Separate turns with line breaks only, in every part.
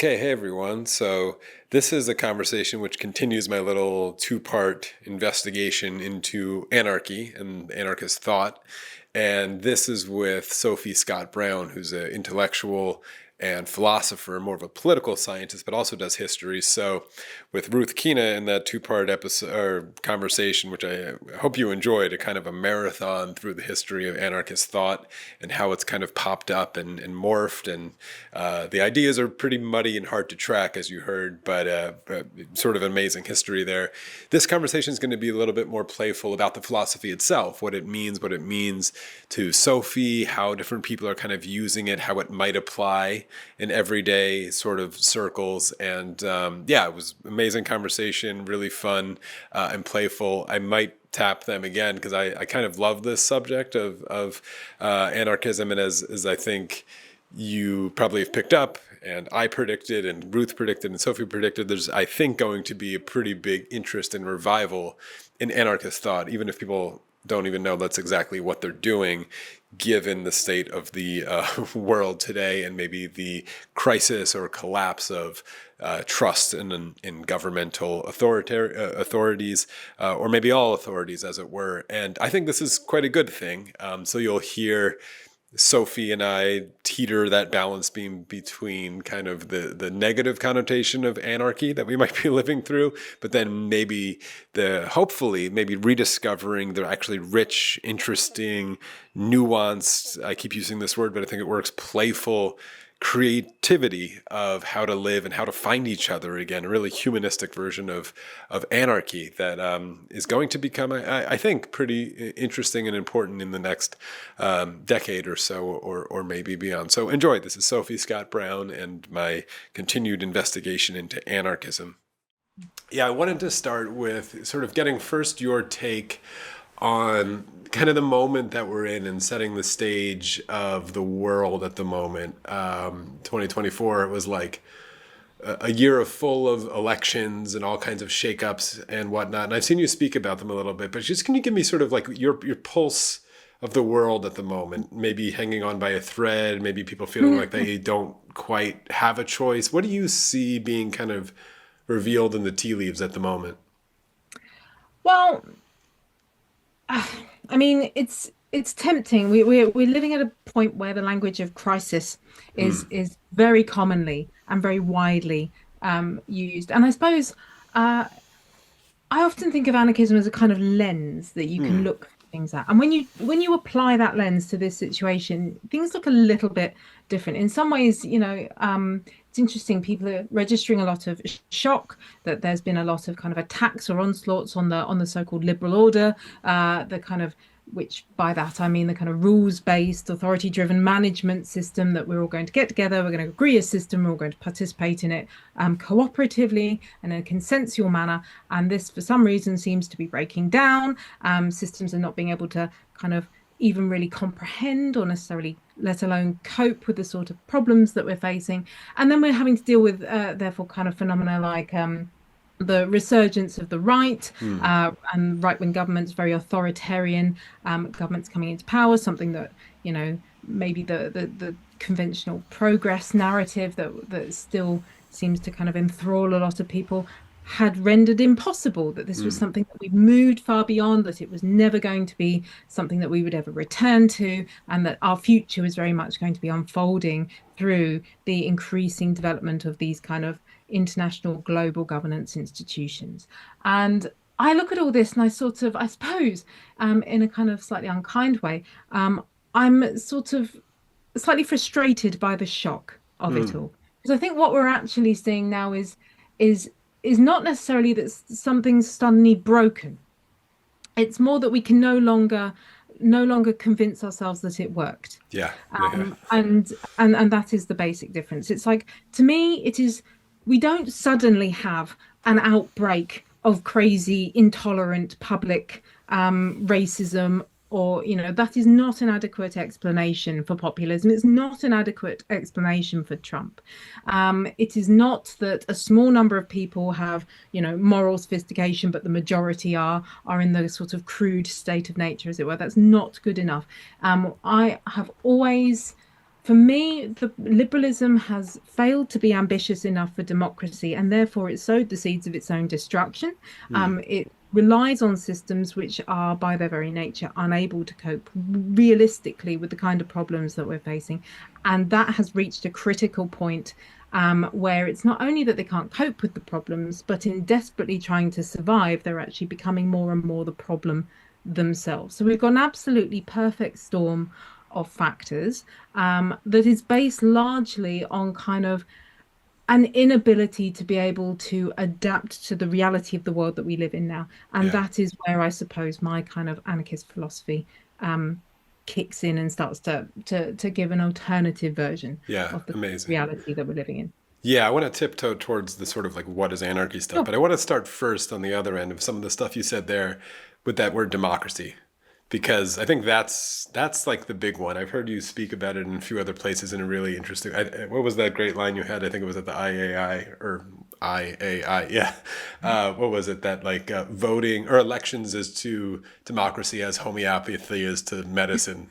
Okay, hey everyone. So, this is a conversation which continues my little two-part investigation into anarchy and anarchist thought. And this is with Sophie Scott-Brown, who's an intellectual and philosopher, more of a political scientist, but also does history. So, with Ruth Kina in that two-part episode or conversation, which I hope you enjoyed, a kind of a marathon through the history of anarchist thought and how it's kind of popped up and morphed. And the ideas are pretty muddy and hard to track, as you heard, but sort of amazing history there. This conversation is going to be a little bit more playful about the philosophy itself, what it means to Sophie, how different people are kind of using it, how it might apply in everyday sort of circles. And yeah, it was an amazing conversation, really fun and playful. I might tap them again because I kind of love this subject of anarchism. And as I think you probably have picked up, and I predicted, and Ruth predicted, and Sophie predicted, there's, I think, going to be a pretty big interest and revival in anarchist thought, even if people don't even know that's exactly what they're doing, given the state of the world today and maybe the crisis or collapse of trust in governmental authorities, or maybe all authorities, as it were. And I think this is quite a good thing. So you'll hear Sophie and I teeter that balance beam between kind of the negative connotation of anarchy that we might be living through, but then maybe hopefully maybe rediscovering the actually rich, interesting, nuanced, I keep using this word, but I think it works, playful creativity of how to live and how to find each other again, a really humanistic version of anarchy that is going to become, I think, pretty interesting and important in the next decade or so, or maybe beyond. So enjoy. This is Sophie Scott-Brown and my continued investigation into anarchism. Yeah, I wanted to start with sort of getting first your take on kind of the moment that we're in and setting the stage of the world at the moment. 2024, it was like a year full of elections and all kinds of shakeups and whatnot. And I've seen you speak about them a little bit, but just can you give me sort of like your pulse of the world at the moment? Maybe hanging on by a thread, maybe people feeling like they don't quite have a choice. What do you see being kind of revealed in the tea leaves at the moment?
Well, I mean, it's tempting. We're living at a point where the language of crisis is very commonly and very widely used. And I suppose I often think of anarchism as a kind of lens that you can
Hmm.
look things at. And when you apply that lens to this situation, things look a little bit different. In some ways, it's interesting. People are registering a lot of shock that there's been a lot of kind of attacks or onslaughts on the so-called liberal order, the kind of which by that I mean the kind of rules-based, authority-driven management system that we're all going to get together, we're going to agree a system, we're all going to participate in it cooperatively and in a consensual manner. And this, for some reason, seems to be breaking down. Systems are not being able to kind of even really comprehend or necessarily let alone cope with the sort of problems that we're facing. And then we're having to deal with, therefore, kind of phenomena like the resurgence of the right
Hmm.
and right-wing governments, very authoritarian governments coming into power, something that, maybe the conventional progress narrative that still seems to kind of enthrall a lot of people had rendered impossible, that this was
Hmm.
something that we've moved far beyond, that it was never going to be something that we would ever return to, and that our future was very much going to be unfolding through the increasing development of these kind of international global governance institutions. And I look at all this and I sort of, I suppose, in a kind of slightly unkind way, I'm sort of slightly frustrated by the shock of it
Hmm.
all. Because I think what we're actually seeing now is is not necessarily that something's suddenly broken. It's more that we can no longer convince ourselves that it worked.
Yeah. Yeah.
And that is the basic difference. It's like, to me, it is, we don't suddenly have an outbreak of crazy, intolerant public racism, or, that is not an adequate explanation for populism. It's not an adequate explanation for Trump. It is not that a small number of people have, moral sophistication, but the majority are in the sort of crude state of nature, as it were. That's not good enough. I have always For me, the liberalism has failed to be ambitious enough for democracy, and therefore it sowed the seeds of its own destruction.
Hmm.
It relies on systems which are, by their very nature, unable to cope realistically with the kind of problems that we're facing. And that has reached a critical point where it's not only that they can't cope with the problems, but in desperately trying to survive, they're actually becoming more and more the problem themselves. So we've got an absolutely perfect storm of factors that is based largely on kind of an inability to be able to adapt to the reality of the world that we live in now. And
Yeah.
that is where I suppose my kind of anarchist philosophy kicks in and starts to give an alternative version
Yeah.
of the
Amazing.
reality that we're living in.
Yeah, I want to tiptoe towards the sort of like what is anarchy stuff,
Sure.
but I want to start first on the other end of some of the stuff you said there with that word democracy, because I think that's like the big one. I've heard you speak about it in a few other places in a really interesting. What was that great line you had? I think it was at the IAI or IAI. Yeah, what was it that like voting or elections is to democracy as homeopathy is to medicine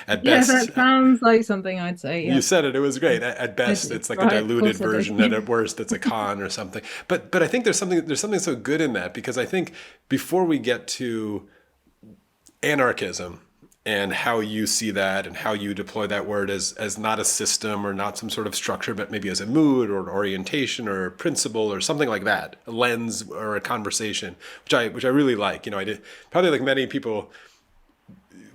at
Yeah,
best.
that sounds like something I'd say.
You
Yeah,
said it. It was great. At
I
best,
do.
it's like a
Right, of
diluted
course I do.
version, and at worst, it's a con or something. But I think there's something so good in that because I think before we get to anarchism and how you see that and how you deploy that word as not a system or not some sort of structure, but maybe as a mood or an orientation or a principle or something like that, a lens or a conversation, which I really like. I did probably like many people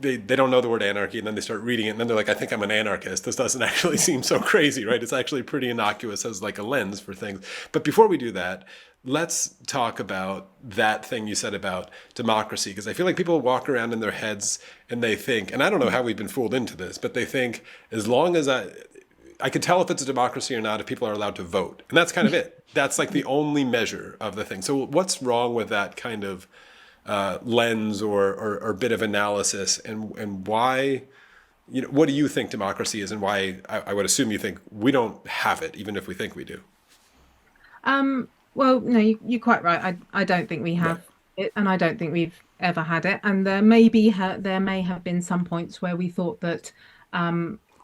they don't know the word anarchy and then they start reading it and then they're like, I think I'm an anarchist. This doesn't actually seem so crazy, right? It's actually pretty innocuous as like a lens for things. But before we do that, let's talk about that thing you said about democracy, because I feel like people walk around in their heads and they think, and I don't know how we've been fooled into this, but they think as long as I can tell if it's a democracy or not if people are allowed to vote. And that's kind of it. That's like the only measure of the thing. So what's wrong with that kind of lens or bit of analysis, and why, what do you think democracy is, and why I would assume you think we don't have it, even if we think we do.
Well, no, you're quite right. I don't think we
Right.
have it, and I don't think we've ever had it. And there may have been some points where we thought that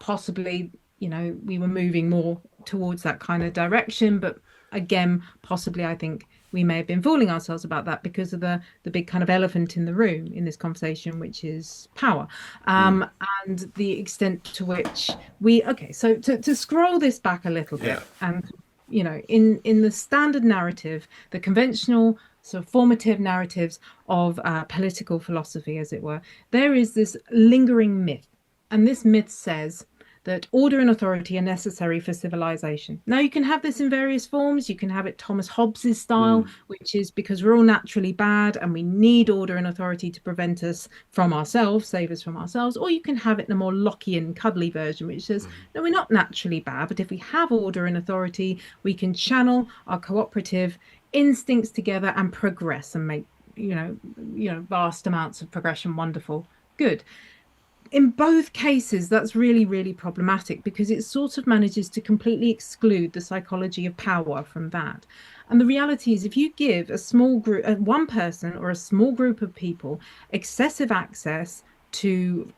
possibly, we were moving more towards that kind of direction. But again, possibly, I think we may have been fooling ourselves about that because of the big kind of elephant in the room in this conversation, which is power,
Mm.
and the extent to which we. Okay, so to scroll this back a little
Yeah.
bit and in the standard narrative, the conventional sort of formative narratives of political philosophy, as it were, there is this lingering myth. And this myth says that order and authority are necessary for civilization. Now, you can have this in various forms. You can have it Thomas Hobbes's style,
Mm.
which is because we're all naturally bad and we need order and authority to prevent us from ourselves, save us from ourselves. Or you can have it in a more Lockean, cuddly version, which says,
Mm.
no, we're not naturally bad, but if we have order and authority, we can channel our cooperative instincts together and progress and make, vast amounts of progression wonderful. Good. In both cases, that's really, really problematic because it sort of manages to completely exclude the psychology of power from that. And the reality is, if you give a small group, one person or a small group of people, excessive access to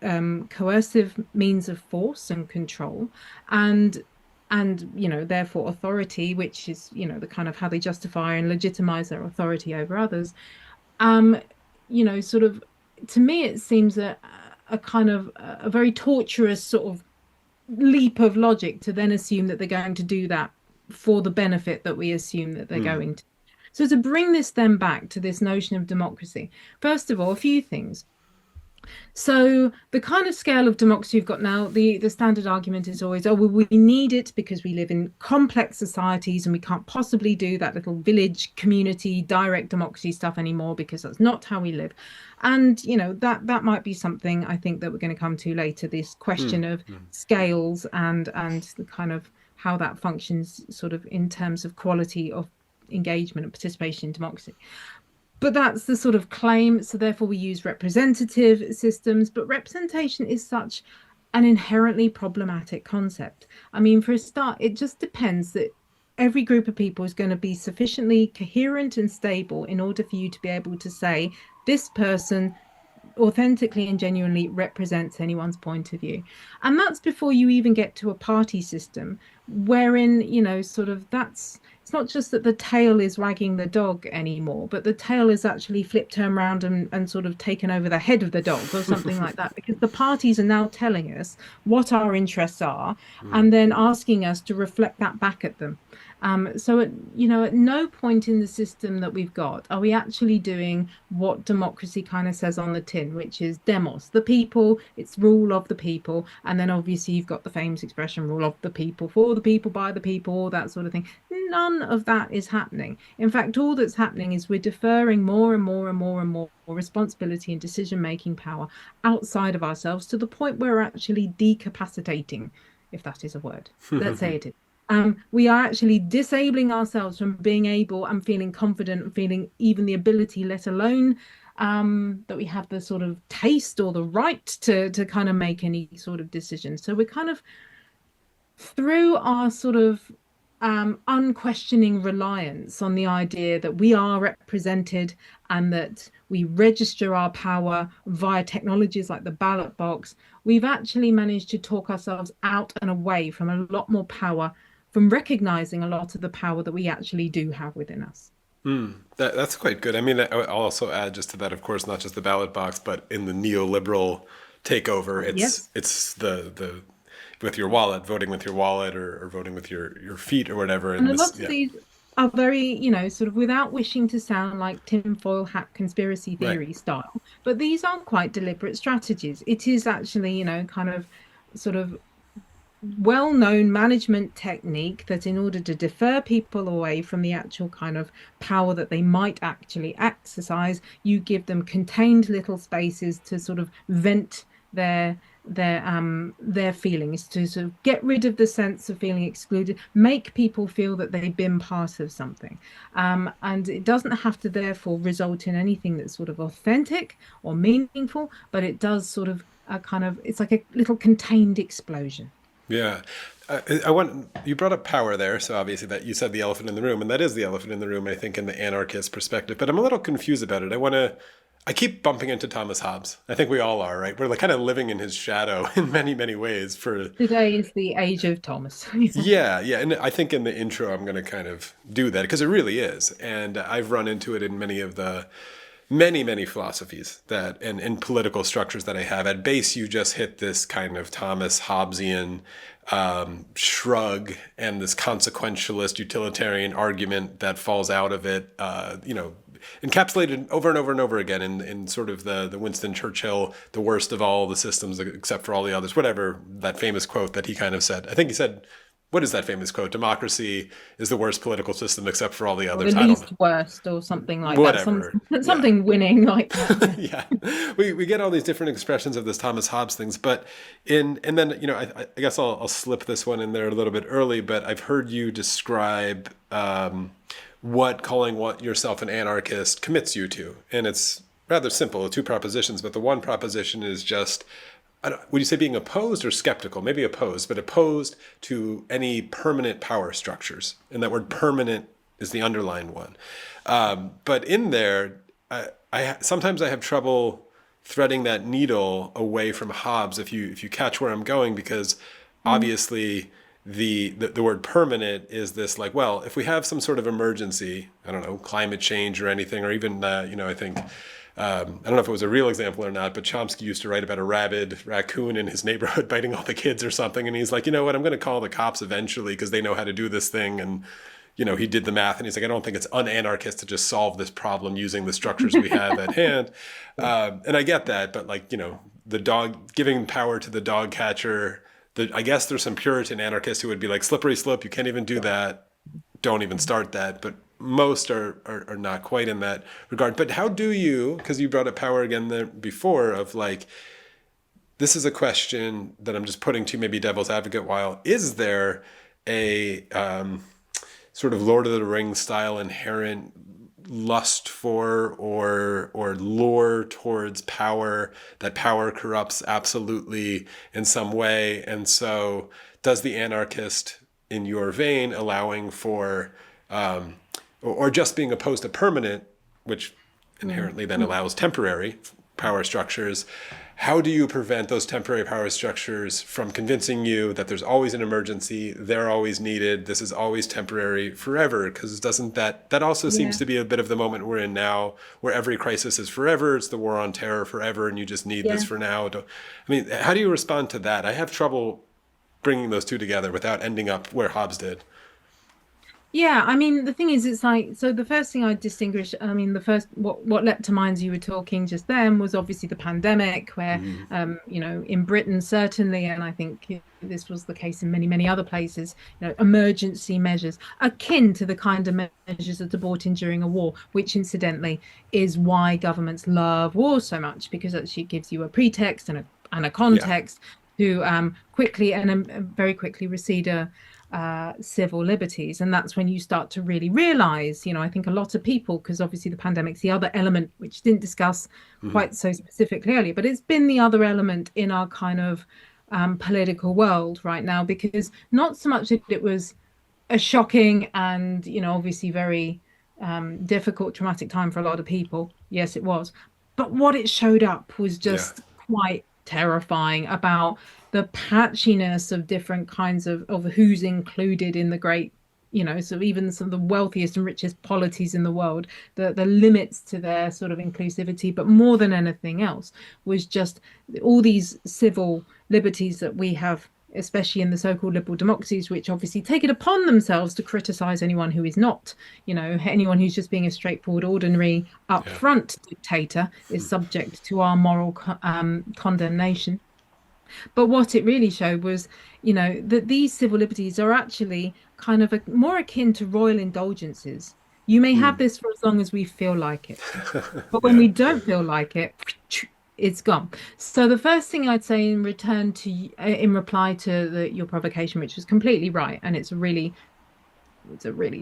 coercive means of force and control, and therefore authority, which is the kind of how they justify and legitimize their authority over others, um, sort of to me it seems a kind of a very torturous sort of leap of logic to then assume that they're going to do that for the benefit that we assume that they're
Mm.
going to. So to bring this then back to this notion of democracy, first of all, a few things. So the kind of scale of democracy you've got now, the standard argument is always, oh, well, we need it because we live in complex societies and we can't possibly do that little village community direct democracy stuff anymore because that's not how we live. And that might be something I think that we're going to come to later, this
Mm.
question of
Mm.
scales and the kind of how that functions sort of in terms of quality of engagement and participation in democracy. But that's the sort of claim. So therefore, we use representative systems. But representation is such an inherently problematic concept. I mean, for a start, it just depends that every group of people is going to be sufficiently coherent and stable in order for you to be able to say, this person authentically and genuinely represents anyone's point of view. And that's before you even get to a party system wherein, sort of that's it's not just that the tail is wagging the dog anymore, but the tail is actually flipped turned around and sort of taken over the head of the dog or something like that, because the parties are now telling us what our interests are and then asking us to reflect that back at them. So at no point in the system that we've got are we actually doing what democracy kind of says on the tin, which is demos, the people, it's rule of the people. And then obviously you've got the famous expression, rule of the people, for the people, by the people, all that sort of thing. None of that is happening. In fact, all that's happening is we're deferring more and more and more and more responsibility and decision-making power outside of ourselves to the point where we're actually decapacitating, if that is a word. Let's say it is. We are actually disabling ourselves from being able and feeling confident and feeling even the ability, let alone that we have the sort of taste or the right to kind of make any sort of decision. So we're kind of through our sort of unquestioning reliance on the idea that we are represented and that we register our power via technologies like the ballot box, we've actually managed to talk ourselves out and away from a lot more power, from recognizing a lot of the power that we actually do have within us.
That's quite good. I mean, I'll also add just to that, of course, not just the ballot box, but in the neoliberal takeover,
Yes.
it's the with your wallet, voting with your wallet or voting with your feet or whatever.
And
And
a
this,
lot of
yeah,
these are very, sort of without wishing to sound like tinfoil hat conspiracy
right.
theory style, but these aren't quite deliberate strategies. It is actually, kind of sort of well-known management technique that in order to defer people away from the actual kind of power that they might actually exercise, you give them contained little spaces to sort of vent their feelings, to sort of get rid of the sense of feeling excluded, make people feel that they've been part of something. And it doesn't have to therefore result in anything that's sort of authentic or meaningful, but it does sort of it's like a little contained explosion.
Yeah. I want you brought up power there, so obviously that you said the elephant in the room, and that is the elephant in the room, I think, in the anarchist perspective. But I'm a little confused about it. I keep bumping into Thomas Hobbes. I think we all are, right? We're like kind of living in his shadow in many, many ways. For
Today is the age of Thomas.
yeah, yeah, and I think in the intro I'm going to kind of do that because it really is, and I've run into it in many of the many philosophies that and political structures that I have. At base, you just hit this kind of Thomas Hobbesian shrug and this consequentialist utilitarian argument that falls out of it, encapsulated over and over and over again in sort of the Winston Churchill, the worst of all the systems except for all the others, whatever that famous quote that he kind of said. I think he said, what is that famous quote? Democracy is the worst political system except for all the
Or the
others. I don't know.
least worst or something like that.
Whatever. Yeah.
Something winning like that. Yeah.
Yeah, we get all these different expressions of this Thomas Hobbes things, but and then I guess I'll slip this one in there a little bit early, but I've heard you describe what calling yourself an anarchist commits you to, and it's rather simple, two propositions, but the one proposition is just, would you say being opposed or skeptical? Maybe opposed, but opposed to any permanent power structures, and that word permanent is the underlined one. But in there, I sometimes I have trouble threading that needle away from Hobbes. If you catch where I'm going, because
Mm.
obviously the word permanent is this like, well, if we have some sort of emergency, I don't know, climate change or anything, or even I think. I don't know if it was a real example or not, but Chomsky used to write about a rabid raccoon in his neighborhood biting all the kids or something. And he's like, you know what, I'm going to call the cops eventually because they know how to do this thing. And he did the math and he's like, I don't think it's un-anarchist to just solve this problem using the structures we have at hand. And I get that, but the dog, giving power to the dog catcher, I guess there's some Puritan anarchists who would be like, slippery slope, you can't even do that. Don't even start that. But most are not quite in that regard. But how do you, because you brought up power again there before, of like, this is a question that I'm just putting to maybe devil's advocate while, is there a sort of Lord of the Rings style inherent lust for or lure towards power, that power corrupts absolutely in some way? And so does the anarchist in your vein allowing for or just being opposed to permanent, which inherently then allows temporary, power structures. How do you prevent those temporary power structures from convincing you that there's always an emergency, they're always needed, this is always temporary forever? Because doesn't that also seems
Yeah.
to be a bit of the moment we're in now, where every crisis is forever, it's the war on terror forever, and you just need this
Yeah.
for now. I mean, how do you respond to that? I have trouble bringing those two together without ending up where Hobbes did.
Yeah, I mean, the thing is, it's like, so the first thing I distinguish, I mean, the first, what leapt to mind as you were talking just then was obviously the pandemic, where,
Mm-hmm.
in Britain, certainly, and I think this was the case in many, many other places, emergency measures akin to the kind of measures that are brought in during a war, which incidentally is why governments love war so much, because actually it gives you a pretext and a
Yeah.
context to quickly and very quickly recede civil liberties. And that's when you start to really realize, I think a lot of people, because obviously the pandemic's the other element, which didn't discuss
Mm-hmm.
quite so specifically earlier, but it's been the other element in our kind of political world right now, because not so much that it was a shocking and, obviously very difficult, traumatic time for a lot of people. Yes, it was. But what it showed up was
Yeah.
just quite terrifying about the patchiness of different kinds of who's included in the great, so even some of the wealthiest and richest polities in the world, the limits to their sort of inclusivity, but more than anything else was just all these civil liberties that we have, especially in the so-called liberal democracies, which obviously take it upon themselves to criticize anyone who is not, anyone who's just being a straightforward, ordinary,
Yeah.
upfront dictator is subject to our moral condemnation. But what it really showed was, that these civil liberties are actually kind of more akin to royal indulgences. You may have
Mm.
this for as long as we feel like it. But when
Yeah.
we don't feel like it, it's gone. So the first thing I'd say in return to, in reply to your provocation, which was completely right, and it's a really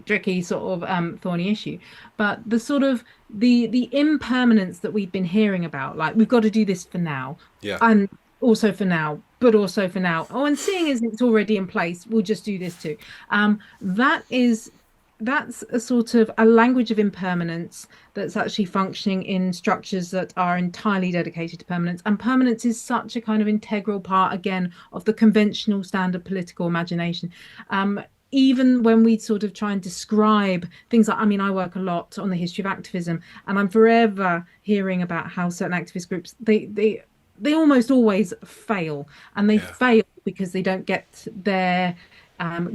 tricky sort of thorny issue, but the sort of the impermanence that we've been hearing about, like we've got to do this for now,
Yeah.
and also for now, but also for now. Oh, and seeing as it's already in place, we'll just do this too. That's a sort of a language of impermanence that's actually functioning in structures that are entirely dedicated to permanence. And permanence is such a kind of integral part, again, of the conventional standard political imagination. Um, Even when we sort of try and describe things like, I mean, I work a lot on the history of activism, and I'm forever hearing about how certain activist groups they almost always fail, and they
Yeah.
fail because they don't get their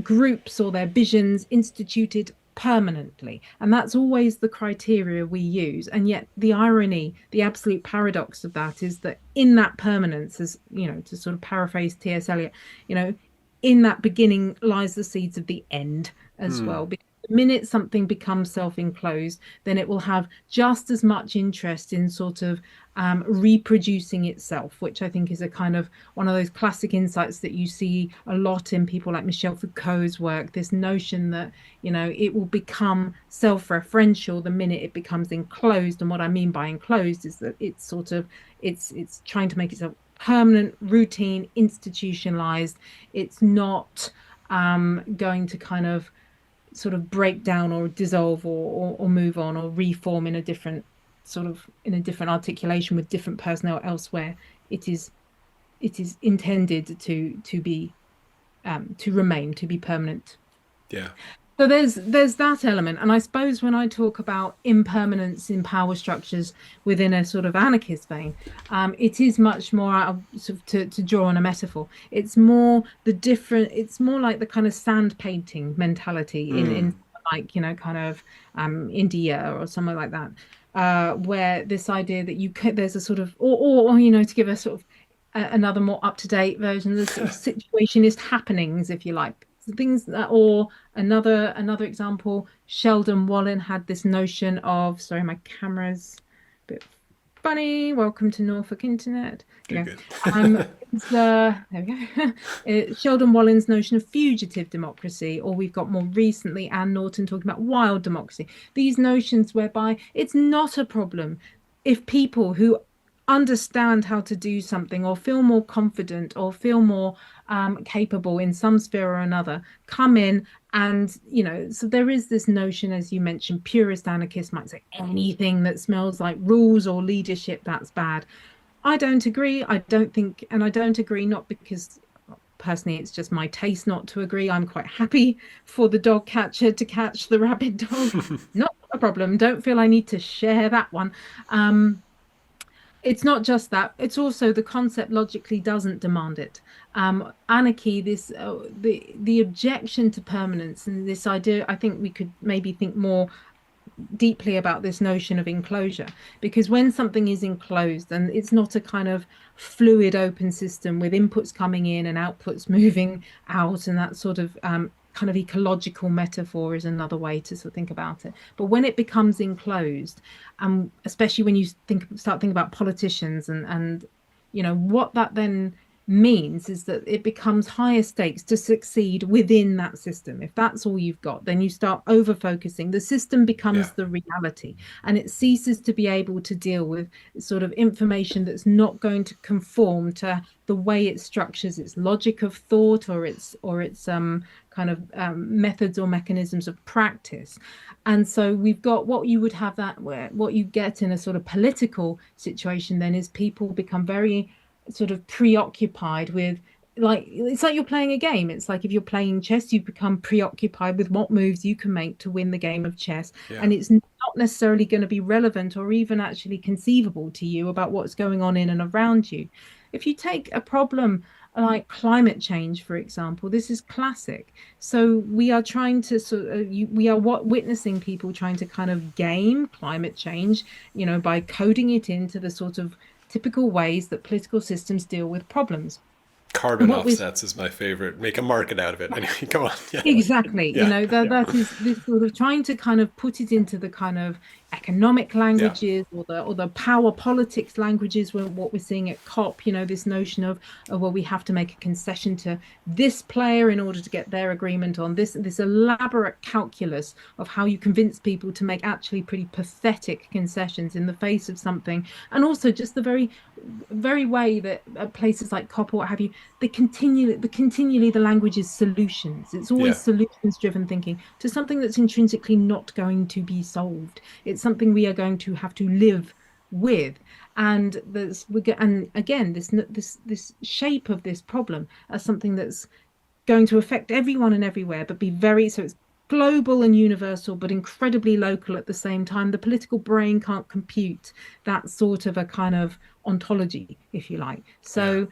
groups or their visions instituted permanently. And that's always the criteria we use. And yet, the irony, the absolute paradox of that is that in that permanence, as to sort of paraphrase T.S. Eliot, you know, in that beginning lies the seeds of the end as
Mm.
well. Because the minute something becomes self-enclosed, then it will have just as much interest in sort of reproducing itself, which I think is a kind of one of those classic insights that you see a lot in people like Michel Foucault's work. This notion that it will become self-referential the minute it becomes enclosed. And what I mean by enclosed is that it's sort of it's trying to make itself permanent, routine, institutionalized. It's not going to kind of sort of break down or dissolve or move on or reform in a different articulation with different personnel elsewhere. It is intended to be to remain, to be permanent.
Yeah.
So there's that element, and I suppose when I talk about impermanence in power structures within a sort of anarchist vein, it is much more out of, sort of to draw on a metaphor. It's more the different. It's more like the kind of sand painting mentality in
Mm.
like kind of India or somewhere like that, where this idea that there's a sort of or to give a sort of another more up to date version, the sort of situationist happenings, if you like. So things that, or another example, Sheldon Wallen had this notion of, sorry, my camera's a bit funny. Welcome to Norfolk Internet.
Good,
Okay.
good.
There we go. Sheldon Wallen's notion of fugitive democracy, or we've got more recently Anne Norton talking about wild democracy. These notions whereby it's not a problem if people who understand how to do something or feel more confident or feel more capable in some sphere or another come in. And, so there is this notion, as you mentioned, purist anarchists might say anything that smells like rules or leadership, that's bad. I don't agree. I don't think, and I don't agree not because personally it's just my taste not to agree. I'm quite happy for the dog catcher to catch the rabid dog. Not a problem. Don't feel I need to share that one. It's not just that, it's also the concept logically doesn't demand it. Anarchy, this the objection to permanence and this idea, I think we could maybe think more deeply about this notion of enclosure, because when something is enclosed and it's not a kind of fluid open system with inputs coming in and outputs moving out, and that sort of kind of ecological metaphor is another way to sort of think about it. But when it becomes enclosed, especially when you start thinking about politicians and what that then means is that it becomes higher stakes to succeed within that system. If that's all you've got, then you start over focusing. The system becomes the reality, and it ceases to be able to deal with sort of information that's not going to conform to the way it structures its logic of thought or its kind of methods or mechanisms of practice. And so we've got what you would have that where what you get in a sort of political situation then is people become very sort of preoccupied with, like, it's like you're playing a game. It's like if you're playing chess, you become preoccupied with what moves you can make to win the game of chess. And it's not necessarily going to be relevant or even actually conceivable to you about what's going on in and around you. If you take a problem like climate change, for example, this is classic. So we are trying to we are witnessing people trying to kind of game climate change, by coding it into the sort of typical ways that political systems deal with problems.
Carbon offsets is my favorite. Make a market out of it. Anyway, come on.
Exactly. That is this sort of trying to kind of put it into the kind of economic languages or the power politics languages, what we're seeing at COP, this notion of, well, we have to make a concession to this player in order to get their agreement on this elaborate calculus of how you convince people to make actually pretty pathetic concessions in the face of something. And also just the very way that places like COP or what have you, continually the language is solutions. It's always solutions driven thinking to something that's intrinsically not going to be solved. It's something we are going to have to live with. And again, this shape of this problem as something that's going to affect everyone and everywhere, but so it's global and universal, but incredibly local at the same time. The political brain can't compute that sort of a kind of ontology, if you like. So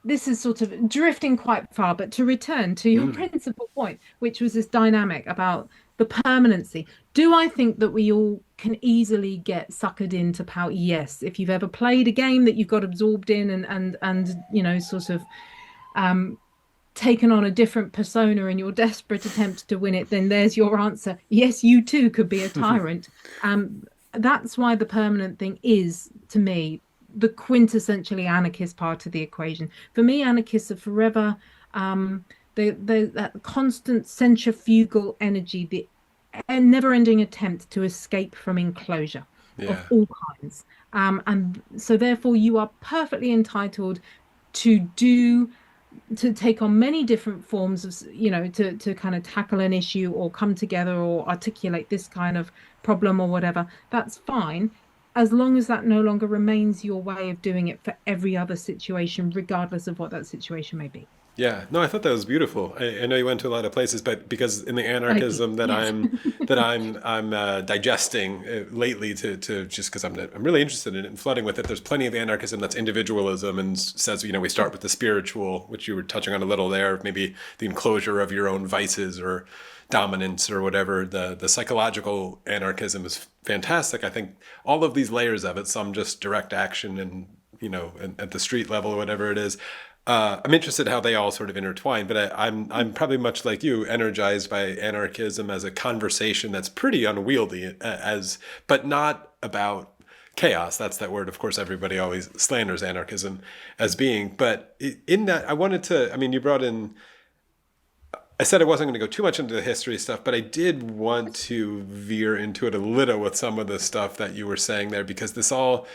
this is sort of drifting quite far, but to return to your principal point, which was this dynamic about the permanency. Do I think that we all can easily get suckered into power? Yes. If you've ever played a game that you've got absorbed in and sort of taken on a different persona in your desperate attempt to win it, then there's your answer. Yes, you too could be a tyrant. That's why the permanent thing is, to me, the quintessentially anarchist part of the equation. For me, anarchists are forever that constant centrifugal energy, the never-ending attempt to escape from enclosure of all kinds. And so therefore you are perfectly entitled to take on many different forms of, to kind of tackle an issue or come together or articulate this kind of problem or whatever. That's fine, as long as that no longer remains your way of doing it for every other situation, regardless of what that situation may be.
Yeah, no, I thought that was beautiful. I know you went to a lot of places, but because in the anarchism that I'm digesting lately to just because I'm really interested in it and flooding with it, there's plenty of anarchism that's individualism and says, we start with the spiritual, which you were touching on a little there, maybe the enclosure of your own vices or dominance or whatever. The psychological anarchism is fantastic. I think all of these layers of it, some just direct action and at the street level or whatever it is. I'm interested how they all sort of intertwine, but I'm probably much like you, energized by anarchism as a conversation that's pretty unwieldy, but not about chaos. That's that word, of course, everybody always slanders anarchism as being. But in that, I wanted to, you brought in, I said I wasn't going to go too much into the history stuff, but I did want to veer into it a little with some of the stuff that you were saying there, because this all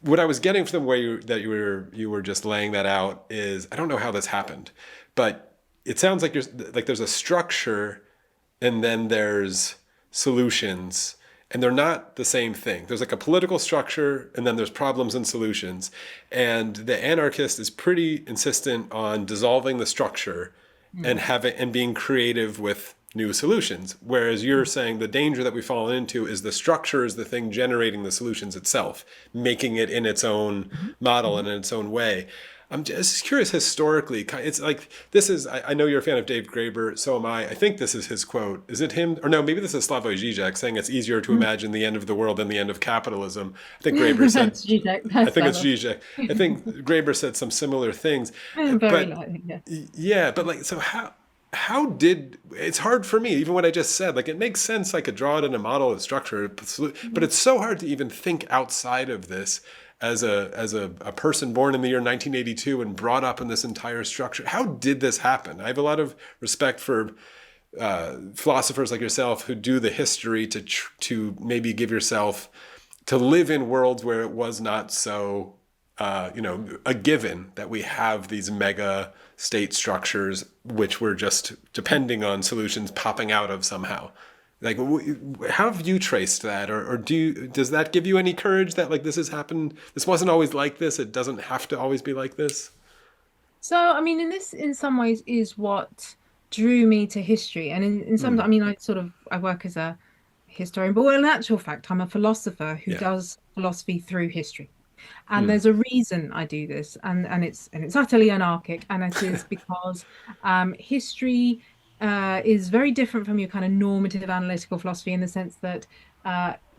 what I was getting from the way you were just laying that out is I don't know how this happened, but it sounds like there's a structure and then there's solutions, and they're not the same thing. There's like a political structure and then there's problems and solutions. And the anarchist is pretty insistent on dissolving the structure and being creative with new solutions. Whereas you're saying the danger that we've fallen into is the structure is the thing generating the solutions itself, making it in its own model and in its own way. I'm just curious historically. It's like this is. I know you're a fan of Dave Graeber. So am I. I think this is his quote. Is it him? Or no, maybe this is Slavoj Žižek saying it's easier to imagine the end of the world than the end of capitalism. I think Graeber said.
That's Zizek.
I think it's Žižek. I think Graeber said some similar things.
Very
But
likely, yeah.
yeah, but like so how did it's hard for me even what I just said, like it makes sense I could draw it in a model of structure, but it's so hard to even think outside of this as a person born in the year 1982 and brought up in this entire structure. How did this happen? I have a lot of respect for philosophers like yourself who do the history to maybe give yourself to live in worlds where it was not so a given that we have these mega state structures which we're just depending on solutions popping out of somehow. Like, how have you traced that, or does that give you any courage that like this has happened? This wasn't always like this. It doesn't have to always be like this.
So, I mean, in some ways, is what drew me to history, and in some, I
Mm,
mean, I work as a historian, but in actual fact, I'm a philosopher who
yeah.
does philosophy through history. And
Mm,
there's a reason I do this, and it's utterly anarchic, and it is because history is very different from your kind of normative analytical philosophy in the sense that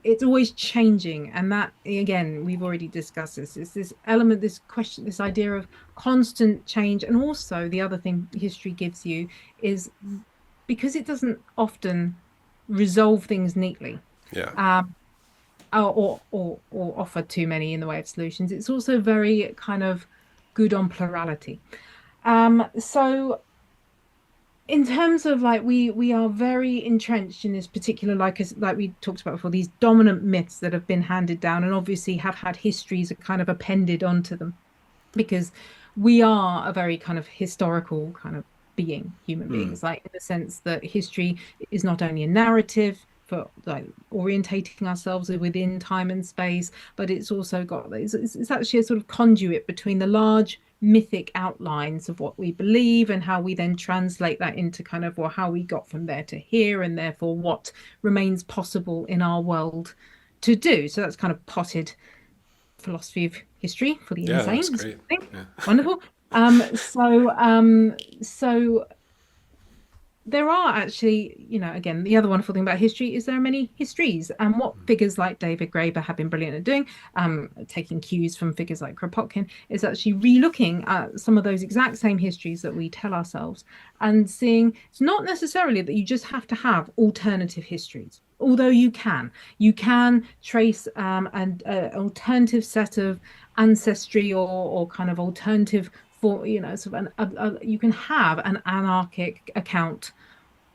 it's always changing, and that again we've already discussed this. It's this element, this question, this idea of constant change, and also the other thing history gives you is because it doesn't often resolve things neatly.
yeah.
Um, or offer too many in the way of solutions. It's also very kind of good on plurality. So in terms of like we are very entrenched in this particular like we talked about before, these dominant myths that have been handed down and obviously have had histories kind of appended onto them because we are a very kind of historical kind of human
Mm,
beings, like in the sense that history is not only a narrative for like orientating ourselves within time and space, but it's also got it's actually a sort of conduit between the large mythic outlines of what we believe and how we then translate that into kind of well how we got from there to here and therefore what remains possible in our world to do. So that's kind of potted philosophy of history for the
yeah, that's
insane.
great. Yeah.
Wonderful. So there are actually, again, the other wonderful thing about history is there are many histories, and what figures like David Graeber have been brilliant at doing, taking cues from figures like Kropotkin, is actually relooking at some of those exact same histories that we tell ourselves and seeing it's not necessarily that you just have to have alternative histories. Although you can trace an alternative set of ancestry or kind of alternative for sort of you can have an anarchic account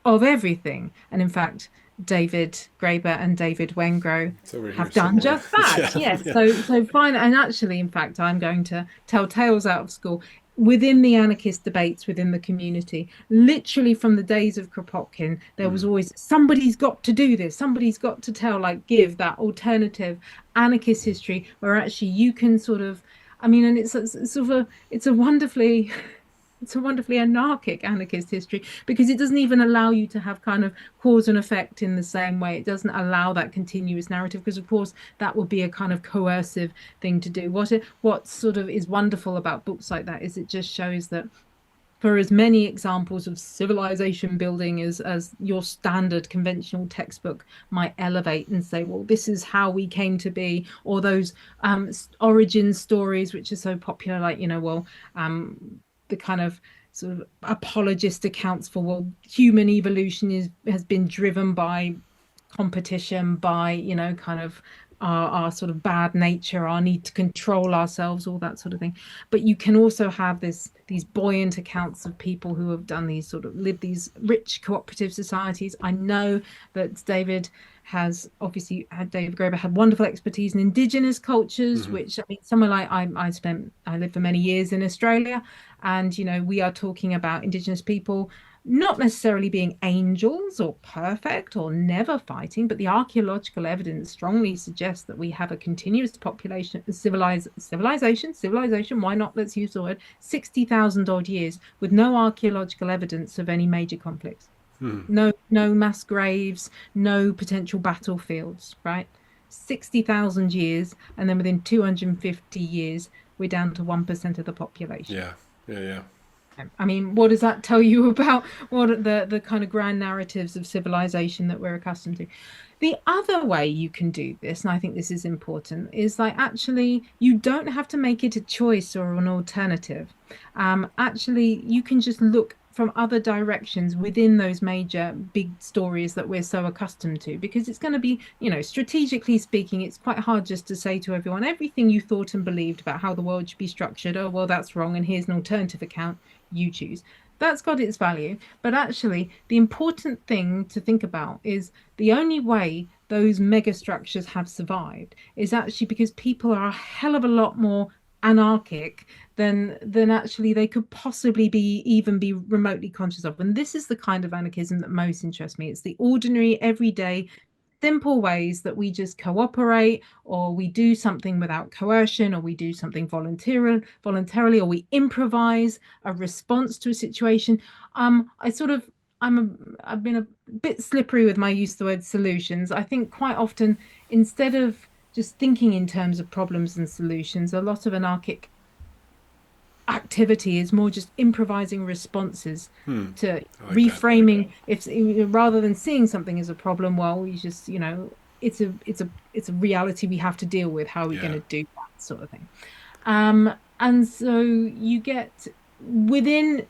of everything. And in fact, David Graeber and David Wengrow
So we're here
have done
similar.
just that.
Yeah,
Yes.
yeah.
So fine. And actually, in fact, I'm going to tell tales out of school within the anarchist debates within the community. Literally from the days of Kropotkin, there was
Mm,
always somebody's got to do this. Somebody's got to tell, like, give that alternative anarchist history where actually you can sort of, I mean, and it's sort of it's a wonderfully it's a wonderfully anarchic anarchist history because it doesn't even allow you to have kind of cause and effect in the same way. It doesn't allow that continuous narrative because, of course, that would be a kind of coercive thing to do. What sort of is wonderful about books like that is it just shows that for as many examples of civilization building as your standard conventional textbook might elevate and say, well, this is how we came to be, or those origin stories which are so popular, like the kind of sort of apologist accounts for well human evolution has been driven by competition, by kind of our sort of bad nature, our need to control ourselves, all that sort of thing. But you can also have these buoyant accounts of people who have done these sort of lived these rich cooperative societies. I know that David Graeber had wonderful expertise in indigenous cultures,
Hmm.
which I mean, somewhere like I lived for many years in Australia, and we are talking about indigenous people not necessarily being angels or perfect or never fighting, but the archaeological evidence strongly suggests that we have a continuous population, civilization, why not? Let's use the word, 60,000 odd years with no archaeological evidence of any major conflicts.
Hmm.
No mass graves, no potential battlefields, right? 60,000 years, and then within 250 years, we're down to 1% of the population.
Yeah, yeah, yeah.
I mean, what does that tell you about what are the kind of grand narratives of civilization that we're accustomed to? The other way you can do this, and I think this is important, is like actually you don't have to make it a choice or an alternative. Actually, you can just look from other directions within those major big stories that we're so accustomed to, because it's going to be, strategically speaking, it's quite hard just to say to everyone everything you thought and believed about how the world should be structured. Oh, well, that's wrong, and here's an alternative account you choose. That's got its value. But actually, the important thing to think about is the only way those mega structures have survived is actually because people are a hell of a lot more anarchic than actually they could possibly be even be remotely conscious of. And this is the kind of anarchism that most interests me. It's the ordinary, everyday, simple ways that we just cooperate, or we do something without coercion, or we do something voluntarily, or we improvise a response to a situation. I sort of I've been a bit slippery with my use of the word solutions. I think quite often, instead of just thinking in terms of problems and solutions, a lot of anarchic activity is more just improvising responses
Hmm.
to
I like that.
reframing. If rather than seeing something as a problem, well, you just, it's a reality we have to deal with. How are we going
Yeah.
to do that sort of thing? And so you get within,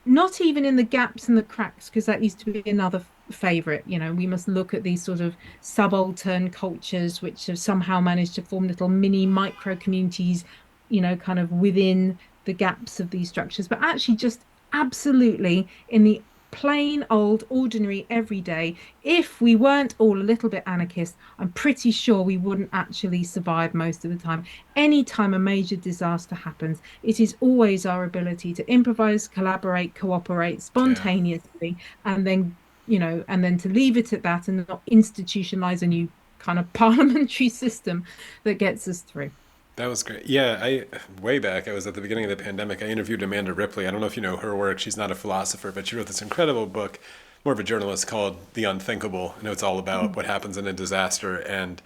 not even in the gaps and the cracks, because that used to be another favorite. We must look at these sort of subaltern cultures which have somehow managed to form little mini micro communities, kind of within the gaps of these structures, but actually just absolutely in the plain old ordinary everyday. If we weren't all a little bit anarchist, I'm pretty sure we wouldn't actually survive most of the time. Anytime a major disaster happens, it is always our ability to improvise, collaborate, cooperate
Yeah.
spontaneously, and then to leave it at that and not institutionalize a new kind of parliamentary system that gets us through.
That was great. Yeah, I way back, I was at the beginning of the pandemic. I interviewed Amanda Ripley. I don't know if you know her work. She's not a philosopher, but she wrote this incredible book, more of a journalist, called The Unthinkable. I know it's all about what happens in a disaster, and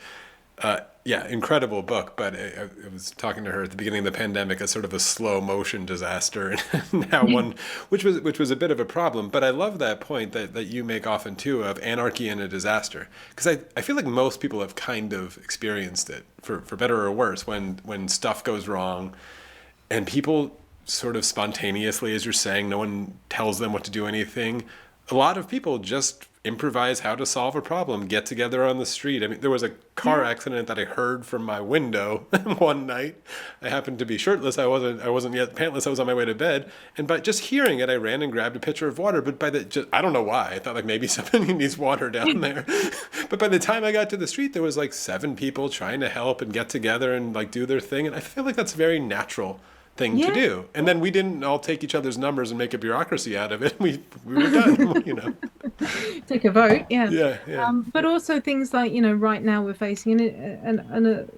yeah, incredible book. But I was talking to her at the beginning of the pandemic as sort of a slow motion disaster, and now one, which was a bit of a problem. But I love that point that you make often too of anarchy in a disaster, because I feel like most people have kind of experienced it for better or worse when stuff goes wrong, and people sort of spontaneously, as you're saying, no one tells them what to do anything. A lot of people just improvise how to solve a problem, get together on the street. I mean, there was a car
Yeah.
accident that I heard from my window one night. I happened to be shirtless. I wasn't yet pantless. I was on my way to bed, and by just hearing it, I ran and grabbed a pitcher of water. But I don't know why. I thought like maybe somebody needs water down there. But by the time I got to the street, there was like seven people trying to help and get together and like do their thing. And I feel like that's very natural thing to
Yeah.
do. And then we didn't all take each other's numbers and make a bureaucracy out of it. We were done, you know.
Take a vote, yeah.
Yeah, yeah.
But also things like, right now we're facing an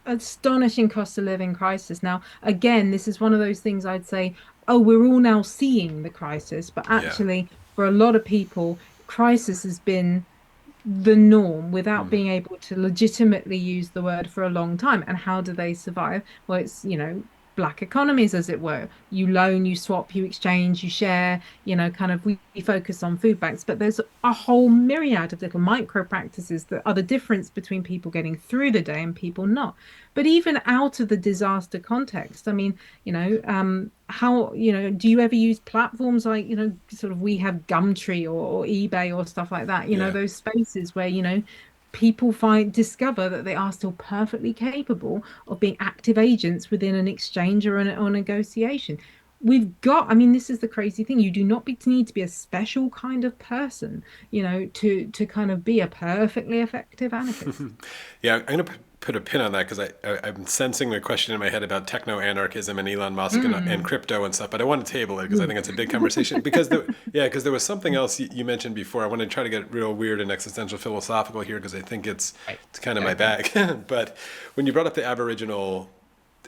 astonishing cost of living crisis. Now, again, this is one of those things I'd say, oh, we're all now seeing the crisis, but
Yeah.
actually, for a lot of people, crisis has been the norm without being able to legitimately use the word for a long time. And how do they survive? Well, it's, black economies, as it were. You loan, you swap, you exchange, you share, kind of we focus on food banks, but there's a whole myriad of little micro practices that are the difference between people getting through the day and people not. But even out of the disaster context, I mean, how, do you ever use platforms like, sort of we have Gumtree or eBay or stuff like that,
Yeah.
those spaces where, people discover that they are still perfectly capable of being active agents within an exchange or negotiation. We've got, I mean, this is the crazy thing. You do not need to be a special kind of person, to kind of be a perfectly effective anarchist.
Yeah, I'm going to put a pin on that because I'm sensing a question in my head about techno anarchism and Elon Musk and
Mm.
crypto and stuff. But I want to table it because I
Ooh.
think it's a big conversation. Because there was something else you mentioned before. I want to try to get real weird and existential philosophical here because I think
Right.
it's kind of
Go
my
for it.
bag. But when you brought up the Aboriginal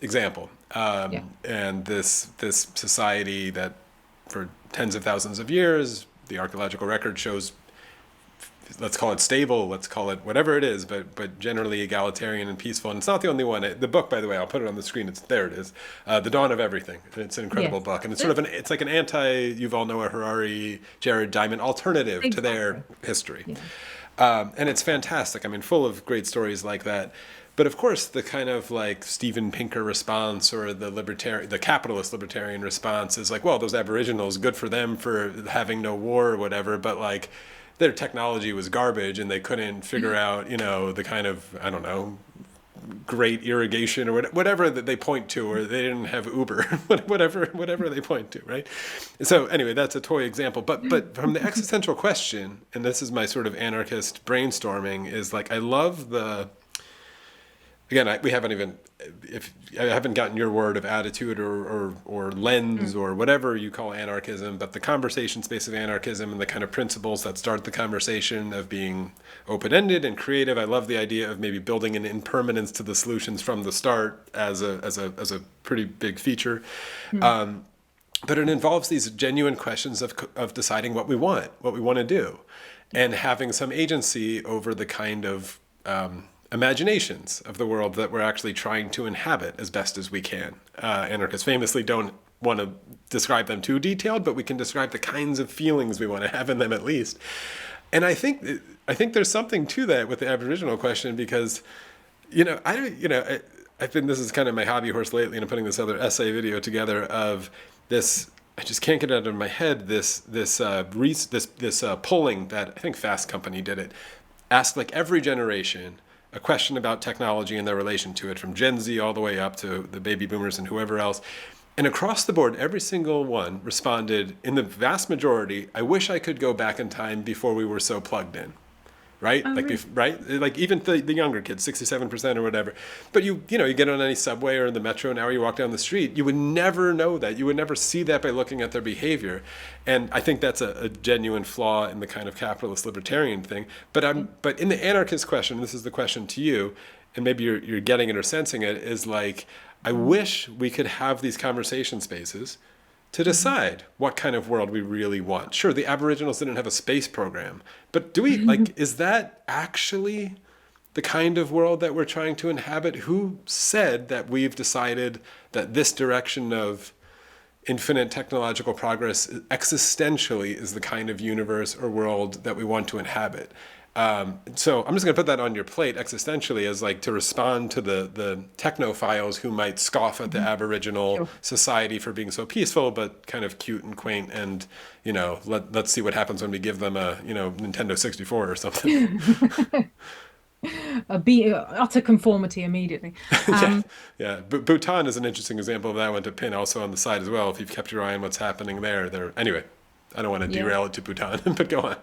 example,
Yeah.
and this society that for tens of thousands of years the archaeological record shows, let's call it stable, let's call it whatever it is, but generally egalitarian and peaceful. And it's not the only one. The book, by the way, I'll put it on the screen. It's there. It is, The Dawn of Everything. It's an incredible
Yes.
book, and it's sort
That's
of it's like an anti Yuval Noah Harari, Jared Diamond alternative to their
exactly.
history.
Yeah.
And it's fantastic. I mean, full of great stories like that. But of course, the kind of like Steven Pinker response or the capitalist libertarian response is like, well, those Aboriginals, good for them for having no war or whatever, but like their technology was garbage and they couldn't figure out, the kind of, I don't know, great irrigation or whatever that they point to, or they didn't have Uber, whatever they point to, right? So anyway, that's a toy example. But from the existential question, and this is my sort of anarchist brainstorming, is like I love the again, we haven't even, if I haven't gotten your word of attitude or lens
Mm.
or whatever you call anarchism, but the conversation space of anarchism and the kind of principles that start the conversation of being open-ended and creative. I love the idea of maybe building an impermanence to the solutions from the start as a pretty big feature.
Mm.
But it involves these genuine questions of deciding what we want to do, and having some agency over the kind of imaginations of the world that we're actually trying to inhabit as best as we can. Anarchists famously don't want to describe them too detailed, but we can describe the kinds of feelings we want to have in them at least. And I think there's something to that with the Aboriginal question because, I don't, I've been, this is kind of my hobby horse lately, and I'm putting this other essay video together of this. I just can't get it out of my head. This polling that I think Fast Company did it, asked like every generation a question about technology and their relation to it, from Gen Z all the way up to the baby boomers and whoever else. And across the board, every single one responded in the vast majority, I wish I could go back in time before we were so plugged in. Right?
Oh,
Like,
really?
right? Like even the younger kids, 67% or whatever. But you get on any subway or in the metro now, you walk down the street, you would never know that. You would never see that by looking at their behavior. And I think that's a genuine flaw in the kind of capitalist libertarian thing. But in the anarchist question, this is the question to you, and maybe you're getting it or sensing it, is like, I wish we could have these conversation spaces to
Mhm.
decide what kind of world we really want. Sure, the Aboriginals didn't have a space program, but is that actually the kind of world that we're trying to inhabit? Who said that we've decided that this direction of infinite technological progress existentially is the kind of universe or world that we want to inhabit? So I'm just going to put that on your plate existentially as like to respond to the technophiles who might scoff at the
Mhm.
Aboriginal
Sure.
society for being so peaceful, but kind of cute and quaint. And, let's see what happens when we give them a, Nintendo 64 or something.
Utter conformity immediately.
Yeah.
Um,
Yeah. Bhutan is an interesting example of that one to pin also on the side as well. If you've kept your eye on what's happening there. Anyway, I don't want to
yeah.
derail it to Bhutan, but go on.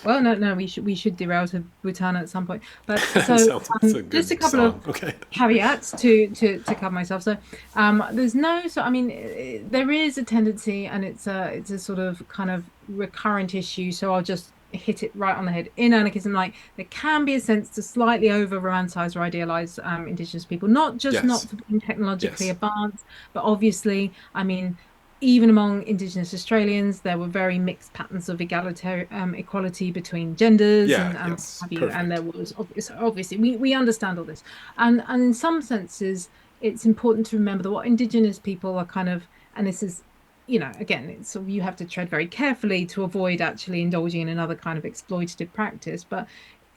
Well, no, we should derail to Bhutan at some point. But so
Sounds it's a
just a
good
couple of
song. Okay.
caveats to cover myself. So there's no, so I mean, there is a tendency, and it's a sort of kind of recurrent issue. So I'll just hit it right on the head in anarchism. Like there can be a sense to slightly over romanticize or idealize indigenous people, not
Yes.
for being technologically
Yes.
advanced, but obviously, I mean, even among Indigenous Australians, there were very mixed patterns of egalitarian equality between genders
Yeah.
and what
Yes.
have you. And there
Perfect.
was obviously we understand all this, and in some senses, it's important to remember that what Indigenous people are kind of, and this is, again, it's so you have to tread very carefully to avoid actually indulging in another kind of exploitative practice, but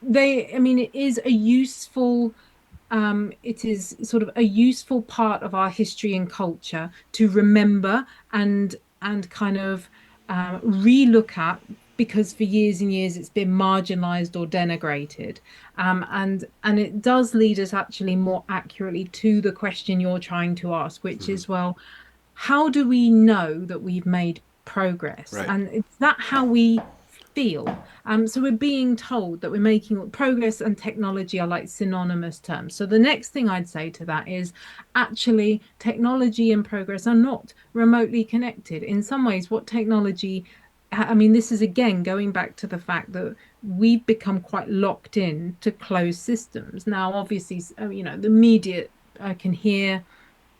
I mean, it is sort of a useful part of our history and culture to remember and kind of relook at. because for years and years it's been marginalized or denigrated. And it does lead us actually more accurately to the question you're trying to ask, which
Mhm.
is, well, how do we know that we've made progress?
Right.
And it's that how we feel. So we're being told that we're making progress, and technology are like synonymous terms. So the next thing I'd say to that is actually technology and progress are not remotely connected. In some ways, what technology, I mean, this is again going back to the fact that we've become quite locked in to closed systems. Now, obviously, the media can hear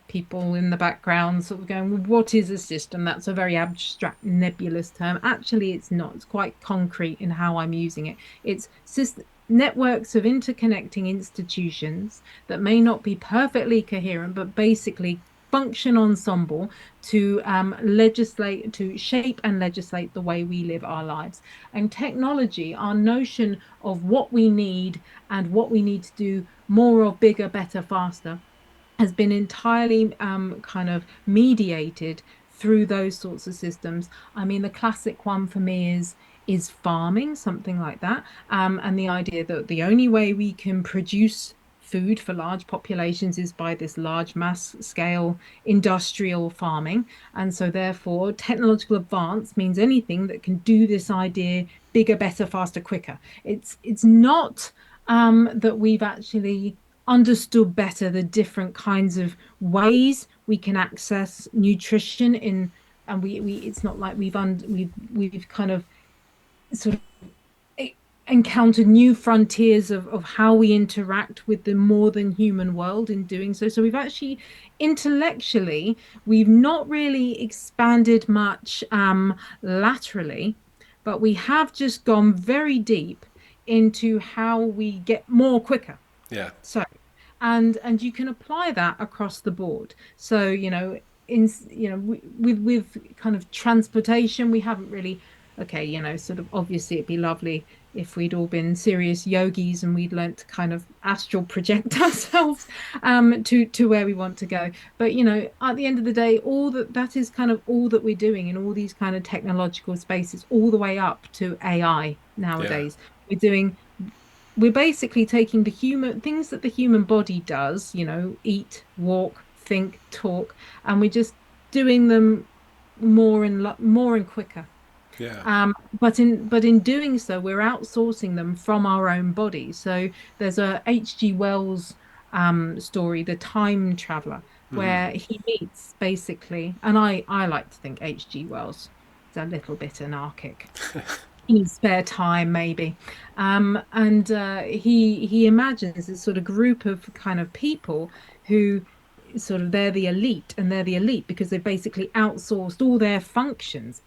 people in the background sort of going, well, what is a system? That's a very abstract, nebulous term. Actually, it's not. It's quite concrete in how I'm using it. It's networks of interconnecting institutions that may not be perfectly coherent, but basically function ensemble to legislate, to shape and legislate the way we live our lives. And technology, our notion of what we need and what we need to do more of, bigger, better, faster, has been entirely kind of mediated through those sorts of systems. I mean, the classic one for me is farming, something like that, and the idea that the only way we can produce food for large populations is by this large mass scale industrial farming. And so therefore technological advance means anything that can do this idea bigger, better, faster, quicker. It's not that we've actually understood better the different kinds of ways we can access nutrition in, and we it's not like we've kind of sort of encountered new frontiers of how we interact with the more than human world in doing so. So we've actually intellectually, we've not really expanded much laterally, but we have just gone very deep into how we get more quicker.
Yeah.
So, and you can apply that across the board. So, with kind of transportation, we haven't really, okay, sort of obviously it'd be lovely if we'd all been serious yogis and we'd learnt to kind of astral project ourselves to where we want to go. But at the end of the day, all that is kind of all that we're doing in all these kind of technological spaces, all the way up to AI
Yeah.
nowadays. We're basically taking the human things that the human body does, eat, walk, think, talk, and we're just doing them more and quicker.
Yeah.
But in doing so, we're outsourcing them from our own bodies. So there's a H.G. Wells story, The Time Traveler,
Hmm.
where he meets basically, and I like to think H.G. Wells is a little bit anarchic in his spare time, maybe. And he imagines this sort of group of kind of people who sort of they're the elite, and they're the elite because they've basically outsourced all their functions,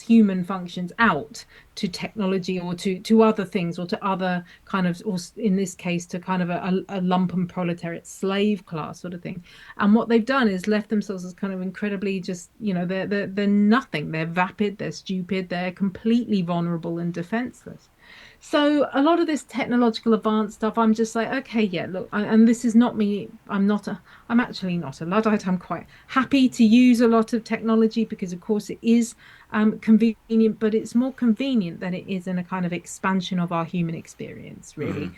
human functions, out to technology or to other things or to other kind of, or in this case, to kind of a lumpen proletariat slave class sort of thing. And what they've done is left themselves as kind of incredibly just, they're nothing. They're vapid, they're stupid, they're completely vulnerable and defenseless. So a lot of this technological advanced stuff, I'm just like, okay, yeah, look, and this is not me. I'm actually not a Luddite. I'm quite happy to use a lot of technology because, of course, it is convenient, but it's more convenient than it is in a kind of expansion of our human experience,
Hmm.
really.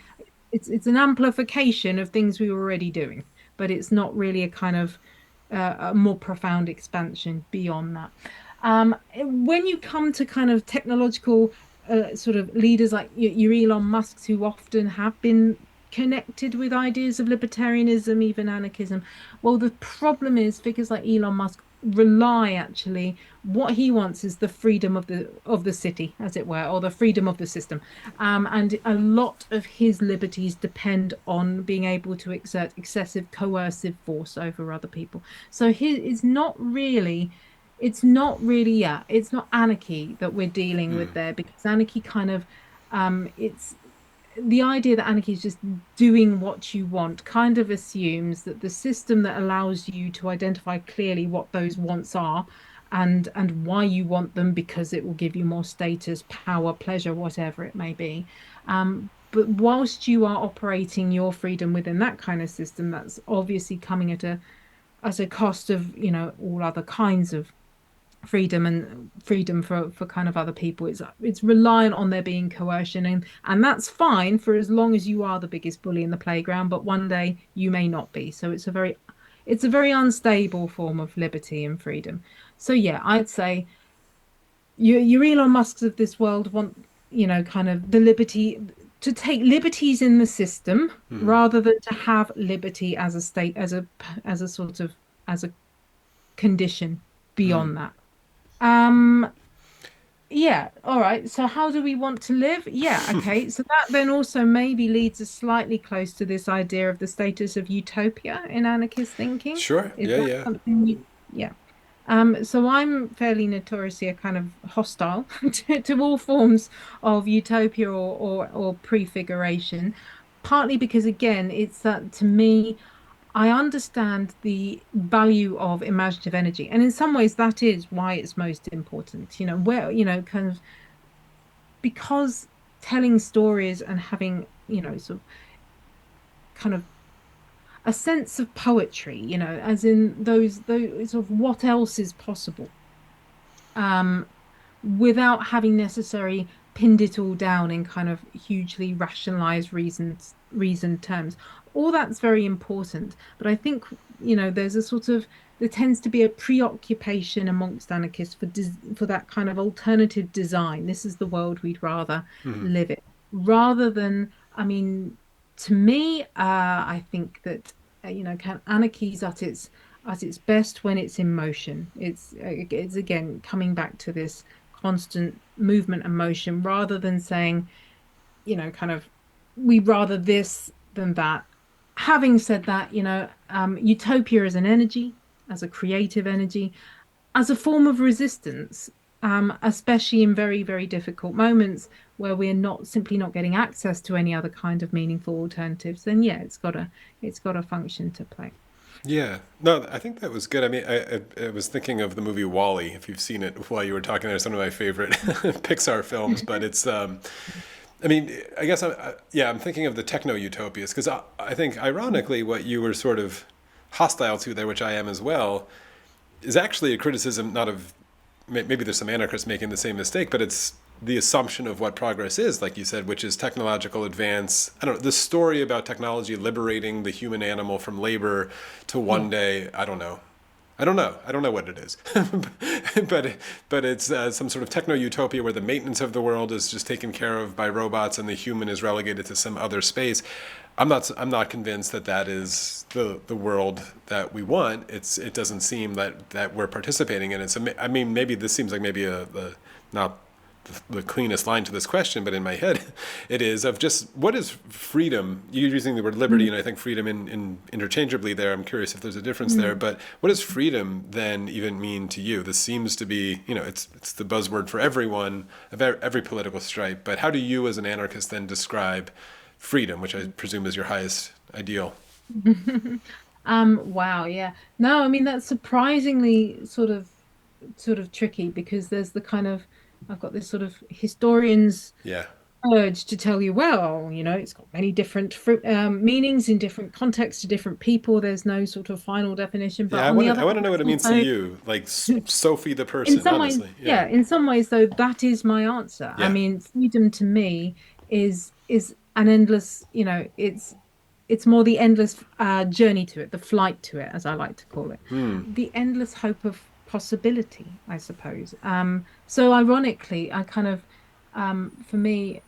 It's an amplification of things we were already doing, but it's not really a kind of a more profound expansion beyond that. When you come to kind of technological sort of leaders like your Elon Musks, who often have been connected with ideas of libertarianism, even anarchism. Well, the problem is figures like Elon Musk rely actually, what he wants is the freedom of the city, as it were, or the freedom of the system. And a lot of his liberties depend on being able to exert excessive coercive force over other people. So yeah, it's not anarchy that we're dealing
Hmm.
with there, because anarchy kind of it's the idea that anarchy is just doing what you want kind of assumes that the system that allows you to identify clearly what those wants are and why you want them, because it will give you more status, power, pleasure, whatever it may be. But whilst you are operating your freedom within that kind of system, that's obviously coming at a cost of, all other kinds of freedom for kind of other people. It's reliant on there being coercion, and that's fine for as long as you are the biggest bully in the playground, but one day you may not be. So it's a very unstable form of liberty and freedom. So yeah, I'd say your Elon Musks of this world want, kind of the liberty to take liberties in the system
Hmm.
rather than to have liberty as a state, as a sort of as a condition
Hmm.
beyond that. Um, yeah, all right. So how do we want to live? Yeah, okay. So that then also maybe leads us slightly close to this idea of the status of utopia in anarchist thinking.
Sure.
Is
Yeah,
that
yeah.
something yeah. So I'm fairly notoriously a kind of hostile to all forms of utopia or prefiguration, partly because again, it's that to me, I understand the value of imaginative energy. And in some ways, that is why it's most important, where, kind of because telling stories and having, sort of kind of a sense of poetry, as in those sort of what else is possible. Um, without having necessarily pinned it all down in kind of hugely rationalized reasoned terms. All that's very important. But I think, there's a sort of there tends to be a preoccupation amongst anarchists for that kind of alternative design. This is the world we'd rather
Hmm.
live in, rather than, I mean, to me, I think that anarchy's at its best when it's in motion. It's again coming back to this constant movement and motion rather than saying, kind of, we rather this than that. Having said that, utopia as an energy, as a creative energy, as a form of resistance, especially in very, very difficult moments where we're not simply not getting access to any other kind of meaningful alternatives, then yeah, it's got a function to play.
Yeah. No, I think that was good. I mean, I was thinking of the movie Wall-E, if you've seen it while you were talking there. It's one of my favorite Pixar films, but it's, I mean, I guess, yeah, I'm thinking of the techno utopias because I think, ironically, what you were sort of hostile to there, which I am as well, is actually a criticism not of maybe there's some anarchists making the same mistake, but it's the assumption of what progress is, like you said, which is technological advance. I don't know, the story about technology liberating the human animal from labor to one
Yeah.
day, I don't know. I don't know. I don't know what it is, but it's some sort of techno utopia where the maintenance of the world is just taken care of by robots and the human is relegated to some other space. I'm not convinced that that is the world that we want. It doesn't seem that we're participating in it. So I mean, maybe this seems like maybe a not the cleanest line to this question, but in my head, it is of just what is freedom? You're using the word liberty, and I think freedom in interchangeably there. I'm curious if there's a difference there,
Mm.
but what does freedom then even mean to you? This seems to be, it's the buzzword for everyone of every political stripe. But how do you, as an anarchist, then describe freedom, which I presume is your highest ideal?
Wow, yeah. No, I mean that's surprisingly sort of tricky because there's the kind of I've got this sort of historian's
Yeah.
urge to tell you, well, it's got many different meanings in different contexts to different people. There's no sort of final definition. But
Yeah, I
on the
want to.
other
I want
hand,
to know what
it's
it means to
also
you, like Sophie the
in
person.
some ways,
Honestly, yeah,
yeah, in some ways though, that is my answer. I
yeah.
mean, freedom to me is an endless, it's more the endless journey to it, the flight to it, as I like to call it,
Hmm.
the endless hope of possibility, I suppose. So ironically, I kind of, for me,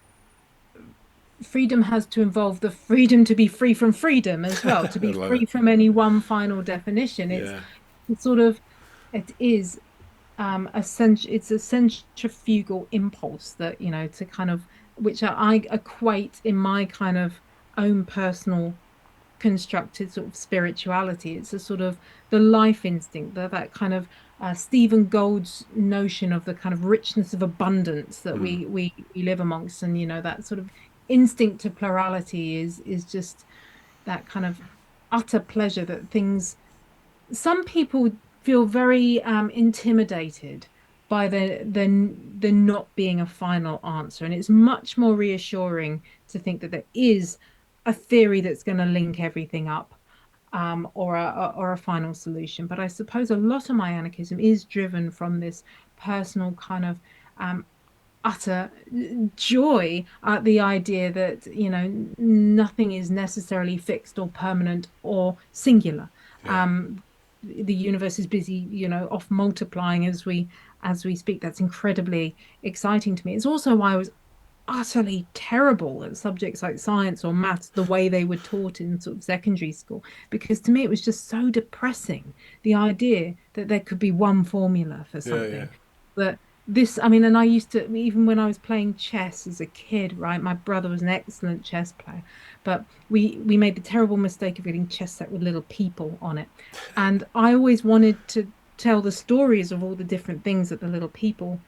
freedom has to involve the freedom to be free from freedom as well, to
I
be
love it.
free from any one final definition.
Yeah.
It's sort of, it is it's a centrifugal impulse that, to kind of, which I equate in my kind of own personal constructed sort of spirituality. It's a sort of the life instinct, that kind of Stephen Gould's notion of the kind of richness of abundance that
Hmm.
we live amongst, and that sort of instinct to plurality is just that kind of utter pleasure that things. Some people feel very intimidated by the not being a final answer, and it's much more reassuring to think that there is a theory that's going to link everything up. or a final solution. But I suppose a lot of my anarchism is driven from this personal kind of um, utter joy at the idea that, nothing is necessarily fixed or permanent or singular.
Yeah.
The universe is busy, off multiplying as we speak. That's incredibly exciting to me. It's also why I was utterly terrible at subjects like science or maths, the way they were taught in sort of secondary school, because to me it was just so depressing, the idea that there could be one formula for
Yeah. Yeah.
something. But this, I mean, and I used to, even when I was playing chess as a kid, right? My brother was an excellent chess player, but we made the terrible mistake of getting chess set with little people on it. And I always wanted to tell the stories of all the different things that the little people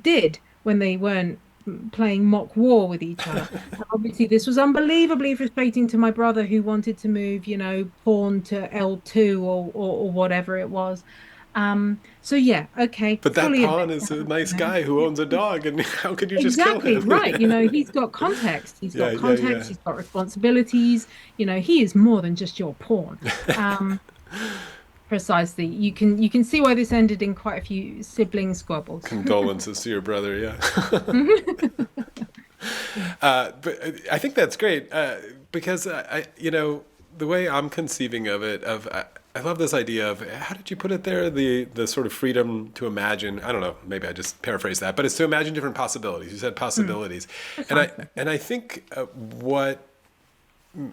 did when they weren't playing mock war with each other. And obviously, this was unbelievably frustrating to my brother who wanted to move, pawn to L2 or whatever it was. So yeah, okay,
But that
fully
pawn
admit
is a
that,
nice guy who owns a dog, and how could you just kill
Exactly
him?
right. He's got context. He's
Yeah.
got
Yeah. Yeah.
context. He's got responsibilities. He is more than just your pawn. Um, Precisely. You can see why this ended in quite a few sibling squabbles.
Condolences to your brother. Yeah.
Yeah.
But I think that's great because the way I'm conceiving of it, I love this idea of how did you put it there? The sort of freedom to imagine. I don't know. Maybe I just paraphrased that, but it's to imagine different possibilities. You said
Mm,
possibilities, and I
precisely.
and I think what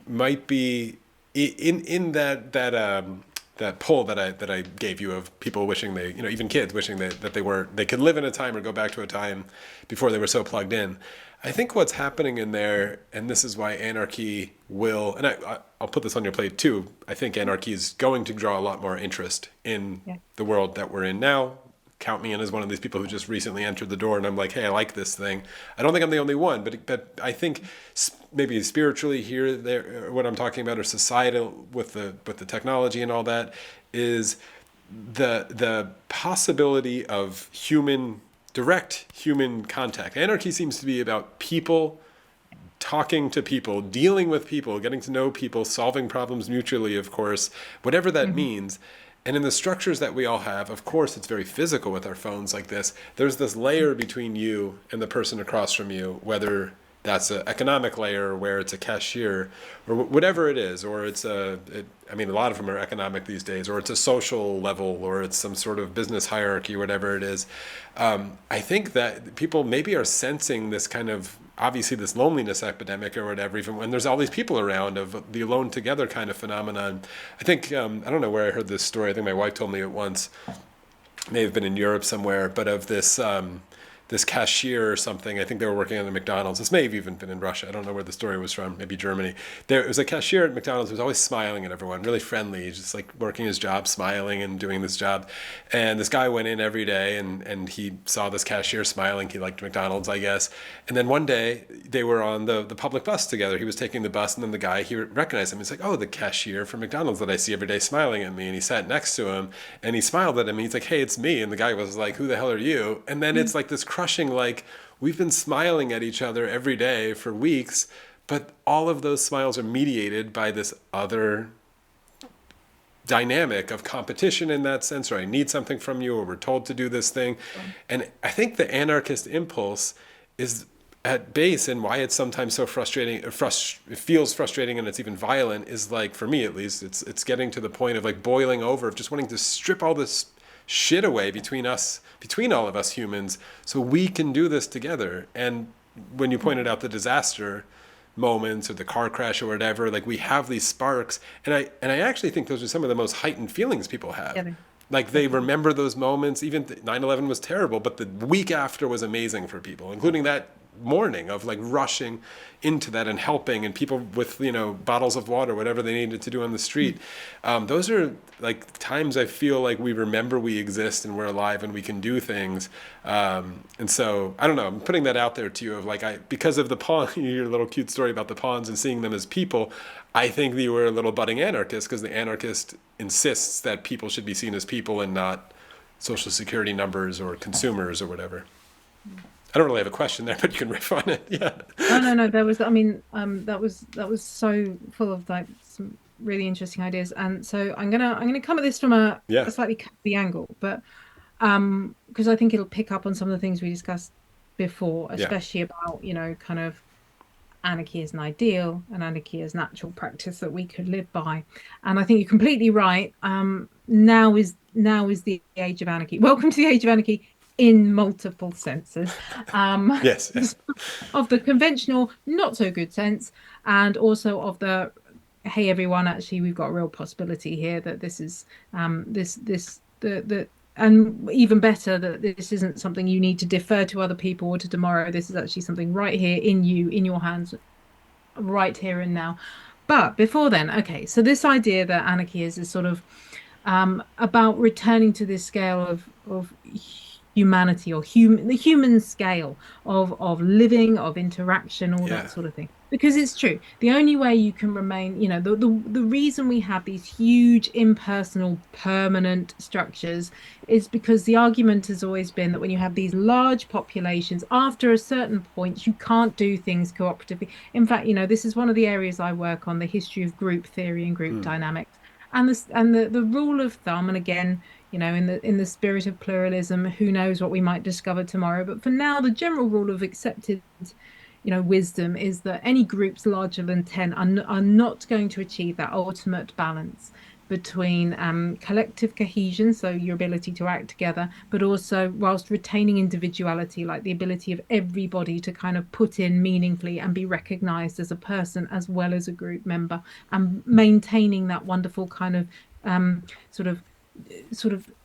might be in that poll that I gave you of people wishing they, even kids wishing that they could live in a time or go back to a time before they were so plugged in. I think what's happening in there, and this is why anarchy will, and I'll put this on your plate too. I think anarchy is going to draw a lot more interest in
Yeah.
the world that we're in now. Count me in as one of these people who just recently entered the door, and I'm like, hey, I like this thing. I don't think I'm the only one, but I think maybe spiritually here, there, what I'm talking about, or societal with the technology and all that, is the possibility of direct human contact. Anarchy seems to be about people talking to people, dealing with people, getting to know people, solving problems mutually, of course, whatever that
Mhm.
means. And in the structures that we all have, of course, it's very physical with our phones like this. There's this layer between you and the person across from you, whether that's an economic layer where it's a cashier or whatever it is, or I mean, a lot of them are economic these days, or it's a social level, or it's some sort of business hierarchy, whatever it is. I think that people maybe are sensing this kind of, obviously this loneliness epidemic or whatever, even when there's all these people around, of the alone together kind of phenomenon. I think, I don't know where I heard this story. I think my wife told me it once, may have been in Europe somewhere, but of this cashier or something. I think they were working at the McDonald's. This may have even been in Russia. I don't know where the story was from. Maybe Germany. There was a cashier at McDonald's who was always smiling at everyone, really friendly, just like working his job, smiling and doing this job. And this guy went in every day, and he saw this cashier smiling. He liked McDonald's, I guess. And then one day they were on the public bus together. He was taking the bus, and then the guy, he recognized him. He's like, oh, the cashier from McDonald's that I see every day smiling at me. And he sat next to him, and he smiled at him. And he's like, hey, it's me. And the guy was like, who the hell are you? And then it's like this crushing, like, we've been smiling at each other every day for weeks, but all of those smiles are mediated by this other dynamic of competition in that sense, or I need something from you, or we're told to do this thing. And I think the anarchist impulse is at base, and why it's sometimes so frustrating, it feels frustrating, and it's even violent, is like, for me at least, it's getting to the point of like boiling over, of just wanting to strip all this shit away between all of us humans, so we can do this together. And when you pointed out the disaster moments or the car crash or whatever, like, we have these sparks, and I actually think those are some of the most heightened feelings people have.
Yeah,
Like, they remember those moments. Even 9/11 was terrible, but the week after was amazing for people, including that morning of like rushing into that and helping, and people with bottles of water, whatever they needed to do on the street. Those are like times I feel like we remember we exist and we're alive and we can do things. And so I don't know, I'm putting that out there to you of like, because of the pawn, your little cute story about the pawns and seeing them as people, I think that you were a little budding anarchist, because the anarchist insists that people should be seen as people and not social security numbers or consumers or whatever. I don't really have a question there, but you can riff on it. Yeah.
No, no, no. There was, I mean, that was so full of like some really interesting ideas. And so I'm gonna come at this from
Yeah.
a slightly cutty angle, but because I think it'll pick up on some of the things we discussed before,
Yeah.
especially about, kind of anarchy as an ideal and anarchy as natural practice that we could live by. And I think you're completely right. Now is the age of anarchy. Welcome to the age of anarchy in multiple senses. Um,
Yes. Yes.
of the conventional, not so good sense, and also of the hey everyone, actually we've got a real possibility here that this is this the and even better that this isn't something you need to defer to other people or to tomorrow. This is actually something right here in you, in your hands, right here and now. But before then, okay, so this idea that anarchy is sort of about returning to this scale of humanity or the human scale of living, of interaction, all that
Yeah.
sort of thing. Because it's true. The only way you can remain, the reason we have these huge impersonal permanent structures is because the argument has always been that when you have these large populations, after a certain point, you can't do things cooperatively. In fact, this is one of the areas I work on, the history of group theory and group
Mm.
dynamics. And the rule of thumb, and again, in the spirit of pluralism, who knows what we might discover tomorrow. But for now, the general rule of accepted wisdom is that any groups larger than 10 are not going to achieve that ultimate balance between collective cohesion, so your ability to act together, but also whilst retaining individuality, like the ability of everybody to kind of put in meaningfully and be recognized as a person as well as a group member, and maintaining that wonderful kind of um, sort of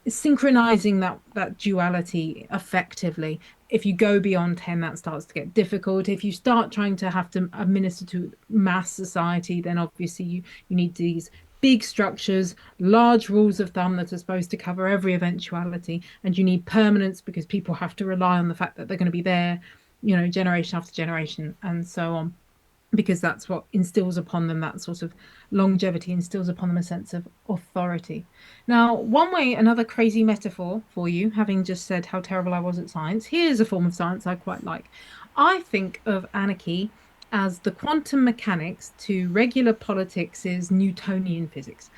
synchronizing that duality effectively. If you go beyond 10, that starts to get difficult. If you start trying to have to administer to mass society, then obviously you need these big structures, large rules of thumb that are supposed to cover every eventuality, and you need permanence because people have to rely on the fact that they're going to be there, generation after generation, and so on, because that's what instills upon them that sort of longevity, instills upon them a sense of authority. Now, one way, another crazy metaphor for you, having just said how terrible I was at science, here's a form of science I quite like. I think of anarchy as the quantum mechanics to regular politics is Newtonian physics.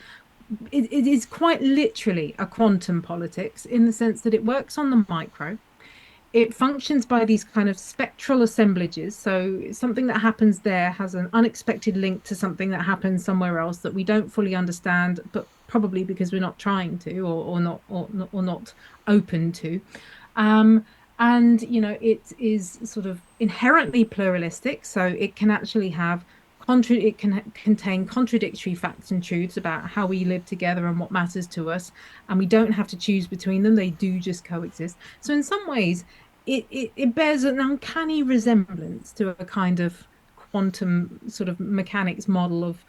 It is quite literally a quantum politics in the sense that it works on the micro. It functions by these kind of spectral assemblages. So something that happens there has an unexpected link to something that happens somewhere else that we don't fully understand, but probably because we're not trying to, or not open to. Um, and it is sort of inherently pluralistic, so it can actually have it can contain contradictory facts and truths about how we live together and what matters to us, and we don't have to choose between them. They do just coexist. So in some ways, it bears an uncanny resemblance to a kind of quantum sort of mechanics model of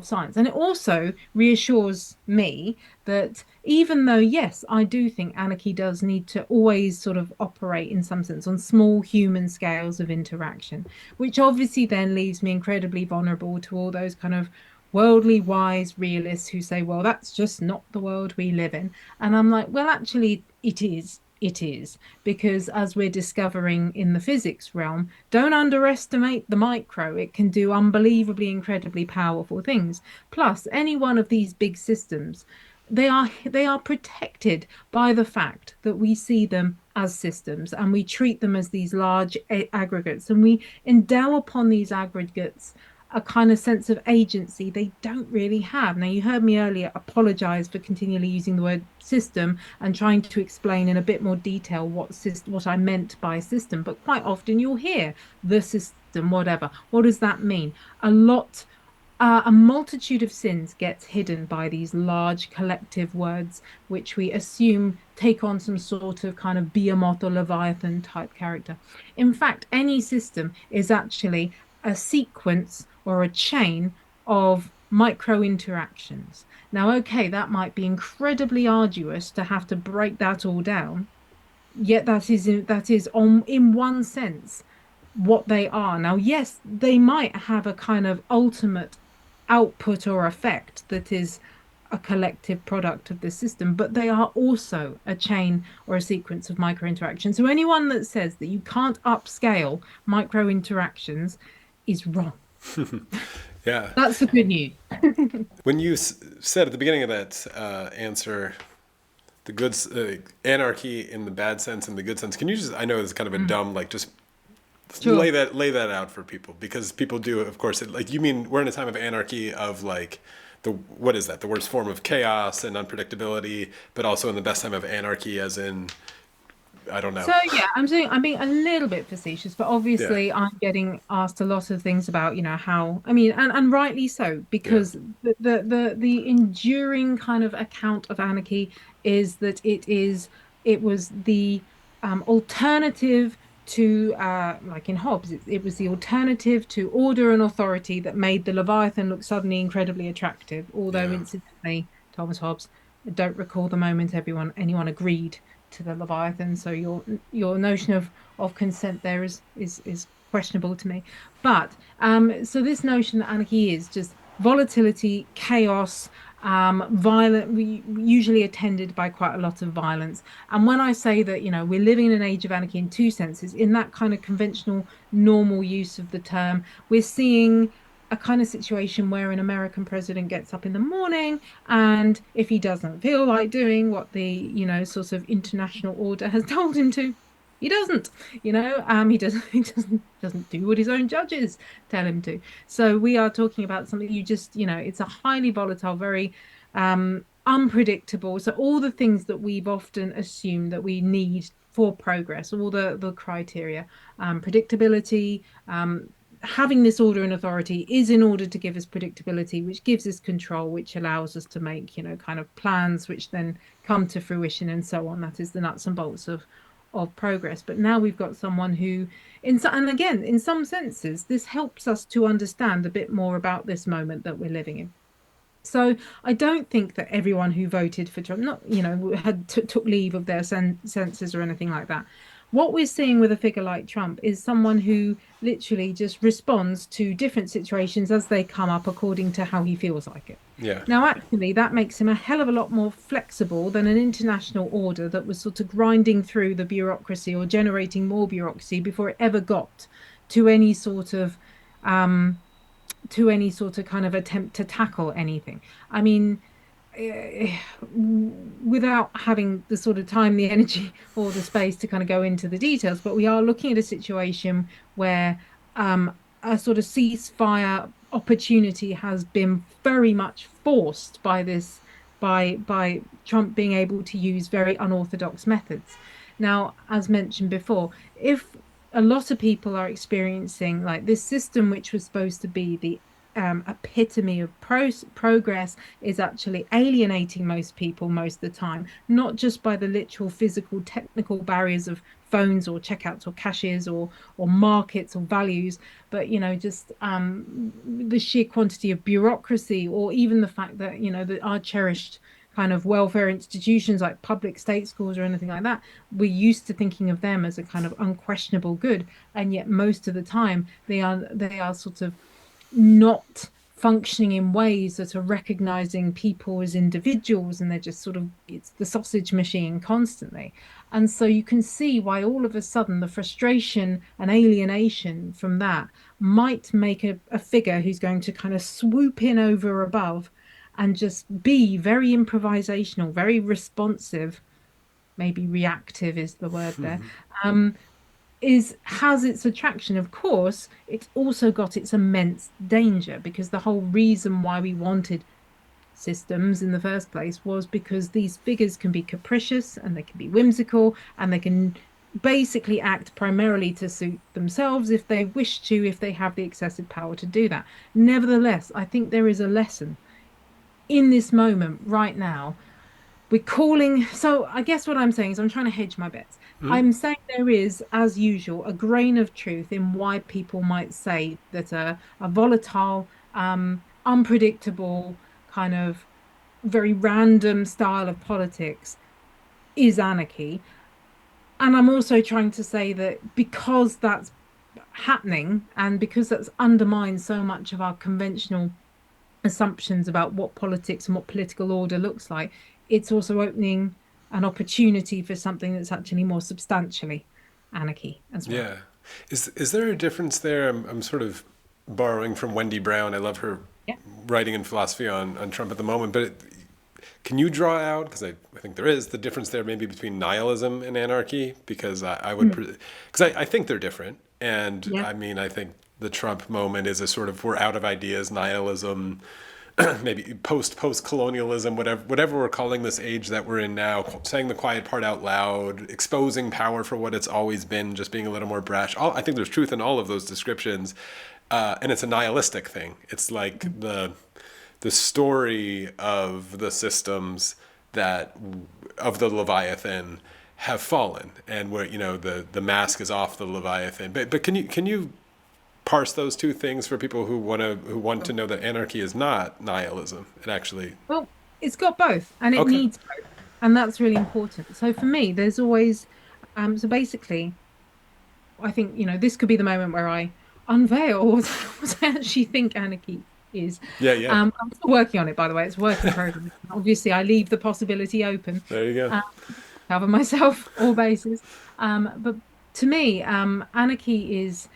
science. And it also reassures me that even though, yes, I do think anarchy does need to always sort of operate in some sense on small human scales of interaction, which obviously then leaves me incredibly vulnerable to all those kind of worldly wise realists who say, well, that's just not the world we live in. And I'm like, well, actually, it is. It is, because as we're discovering in the physics realm, don't underestimate the micro. It can do unbelievably, incredibly powerful things. Plus, any one of these big systems, they are protected by the fact that we see them as systems and we treat them as these large aggregates, and we endow upon these aggregates a kind of sense of agency they don't really have. Now, you heard me earlier apologize for continually using the word system and trying to explain in a bit more detail what I meant by system, but quite often you'll hear the system, whatever. What does that mean? A multitude of sins gets hidden by these large collective words, which we assume take on some sort of kind of behemoth or leviathan type character. In fact, any system is actually a sequence or a chain of micro interactions. Now, okay, that might be incredibly arduous to have to break that all down, yet that is on in one sense what they are. Now, yes, they might have a kind of ultimate output or effect that is a collective product of the system, but they are also a chain or a sequence of micro interactions. So anyone that says that you can't upscale micro interactions is wrong.
Yeah.
That's the good news.
When you said at the beginning of that answer, the good anarchy in the bad sense and the good sense, can you just? I know it's kind of a
Mm,
dumb, like, just
sure.
lay that out for people, because people do, of course. Like, you mean we're in a time of anarchy, of like the, what is that? The worst form of chaos and unpredictability, but also in the best time of anarchy, as in, I don't know.
So yeah, I'm being a little bit facetious, but
Yeah.
obviously I'm getting asked a lot of things about, how I mean, and rightly so,
Yeah.
because the enduring kind of account of anarchy is that it was the alternative to like in Hobbes, it was the alternative to order and authority that made the Leviathan look suddenly incredibly attractive. Although
Yeah.
incidentally, Thomas Hobbes, I don't recall the moment anyone agreed to the Leviathan. So your notion of consent there is questionable to me. But so this notion that anarchy is just volatility, chaos, violent, usually attended by quite a lot of violence. And when I say that, we're living in an age of anarchy in two senses, in that kind of conventional, normal use of the term, we're seeing a kind of situation where an American president gets up in the morning and if he doesn't feel like doing what the, sort of international order has told him to, he doesn't, he doesn't he doesn't do what his own judges tell him to. So we are talking about something you just, it's a highly volatile, very unpredictable. So all the things that we've often assumed that we need for progress, all the criteria, predictability, having this order and authority is in order to give us predictability, which gives us control, which allows us to make, kind of plans, which then come to fruition and so on. That is the nuts and bolts of progress. But now we've got someone who, and again, in some senses, this helps us to understand a bit more about this moment that we're living in. So I don't think that everyone who voted for Trump, not, had took leave of their senses or anything like that. What we're seeing with a figure like Trump is someone who literally just responds to different situations as they come up according to how he feels like it.
Yeah.
Now, actually, that makes him a hell of a lot more flexible than an international order that was sort of grinding through the bureaucracy or generating more bureaucracy before it ever got to any sort of um, kind of attempt to tackle anything. I mean, without having the sort of time, the energy, or the space to kind of go into the details, but we are looking at a situation where a sort of ceasefire opportunity has been very much forced by by Trump being able to use very unorthodox methods. Now, as mentioned before, if a lot of people are experiencing like this system, which was supposed to be the epitome of progress, is actually alienating most people most of the time, not just by the literal physical technical barriers of phones or checkouts or cashiers or markets or values, but just the sheer quantity of bureaucracy, or even the fact that that our cherished kind of welfare institutions like public state schools or anything like that, we're used to thinking of them as a kind of unquestionable good, and yet most of the time they are sort of not functioning in ways that are recognizing people as individuals, and they're just sort of, it's the sausage machine constantly. And so you can see why all of a sudden the frustration and alienation from that might make a figure who's going to kind of swoop in over above and just be very improvisational, very responsive, maybe reactive is the word there, um, is has its attraction. Of course, it's also got its immense danger, because the whole reason why we wanted systems in the first place was because these figures can be capricious and they can be whimsical and they can basically act primarily to suit themselves if they wish to, if they have the excessive power to do that. Nevertheless, I think there is a lesson in this moment right now. We're calling, so I guess what I'm saying is I'm trying to hedge my bets.
Mm-hmm.
I'm saying there is, as usual, a grain of truth in why people might say that a volatile, unpredictable, kind of very random style of politics is anarchy. And I'm also trying to say that because that's happening and because that's undermined so much of our conventional assumptions about what politics and what political order looks like, it's also opening an opportunity for something that's actually more substantially anarchy as well.
Yeah. Is there a difference there? I'm sort of borrowing from Wendy Brown. I love her
Yeah.
writing in philosophy on Trump at the moment. But can you draw out, because I think there is, the difference there maybe between nihilism and anarchy? Because I would,
Mm.
because I think they're different. And
Yeah.
I mean, I think the Trump moment is a sort of we're out of ideas, nihilism, maybe post colonialism, whatever we're calling this age that we're in now, saying the quiet part out loud, exposing power for what it's always been, just being a little more brash. I think there's truth in all of those descriptions, and it's a nihilistic thing. It's like the story of the systems that of the Leviathan have fallen, and where the mask is off the Leviathan. But can you parse those two things for people who want to know that anarchy is not nihilism? It actually.
Well, it's got both and it
Okay.
needs both. And that's really important. So for me, there's always, so basically, I think, this could be the moment where I unveil what I actually think anarchy is.
Yeah, yeah.
I'm still working on it, by the way. It's a work in progress. Obviously, I leave the possibility open,
There you go.
um, cover myself all bases. But to me, anarchy is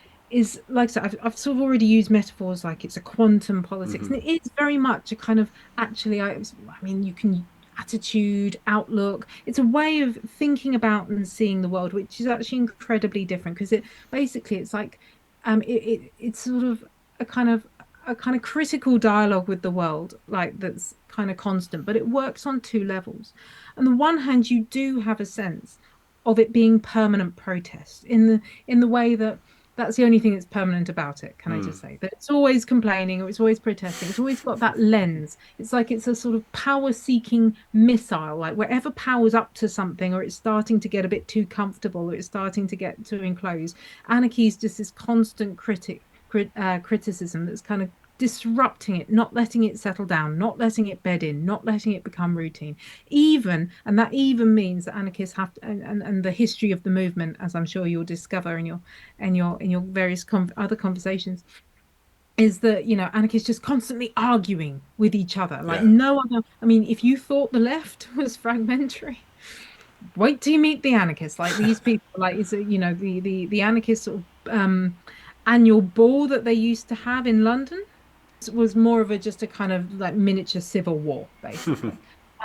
like I said, I've sort of already used metaphors like it's a quantum politics, and it is very much a kind of actually, I mean, you can attitude, outlook. It's a way of thinking about and seeing the world, which is actually incredibly different because it basically it's like it's sort of a kind of a kind of critical dialogue with the world, like that's kind of constant, but it works on two levels. On the one hand, you do have a sense of it being permanent protest in the way that that's the only thing that's permanent about it. Can I just say that it's always complaining or it's always protesting? It's always got that lens. It's like it's a sort of power-seeking missile. Like wherever power's up to something, or it's starting to get a bit too comfortable, or it's starting to get too enclosed. Anarchy is just this constant criticism that's kind of disrupting it, not letting it settle down, not letting it bed in, not letting it become routine. And that even means that anarchists have to, and the history of the movement, as I'm sure you'll discover in your various other conversations, is that anarchists just constantly arguing with each other like
Yeah.
no other. I mean, if you thought the left was fragmentary, wait till you meet the anarchists. Like these people, like is the anarchist sort of annual ball that they used to have in London was more of a just a kind of like miniature civil war, basically.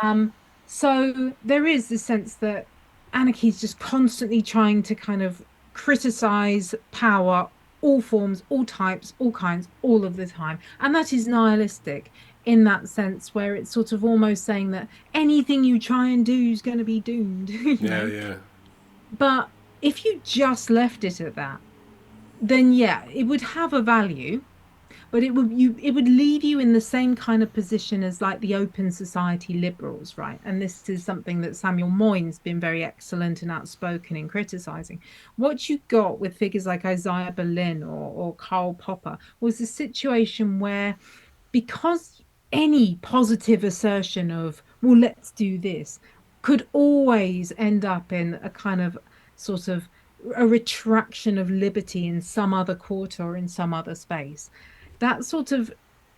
Um, so there is this sense that anarchy is just constantly trying to kind of criticize power, all forms, all types, all kinds, all of the time. And that is nihilistic in that sense, where it's sort of almost saying that anything you try and do is going to be doomed,
Yeah, yeah.
But if you just left it at that, then yeah, it would have a value, but it would leave you in the same kind of position as like the open society liberals, right? And this is something that Samuel Moyne's been very excellent and outspoken in criticizing. What you got with figures like Isaiah Berlin or Karl Popper was a situation where, because any positive assertion of, well, let's do this, could always end up in a kind of sort of a retraction of liberty in some other quarter or in some other space. That sort of,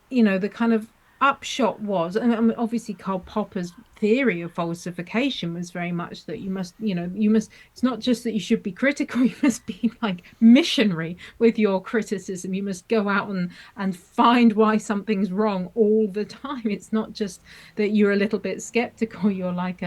the kind of upshot was, and I mean, obviously Karl Popper's theory of falsification was very much that it's not just that you should be critical, you must be like missionary with your criticism. You must go out and find why something's wrong all the time. It's not just that you're a little bit skeptical, you're like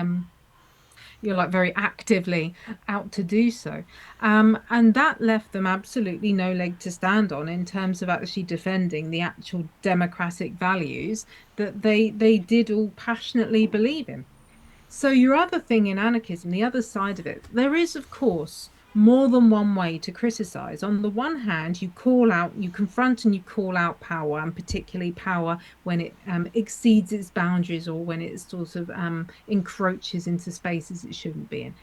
very actively out to do so. And that left them absolutely no leg to stand on in terms of actually defending the actual democratic values that they did all passionately believe in. So your other thing in anarchism, the other side of it, there is, of course, more than one way to criticize. On the one hand, you call out, you confront and you call out power, and particularly power when it exceeds its boundaries or when it sort of encroaches into spaces it shouldn't be in.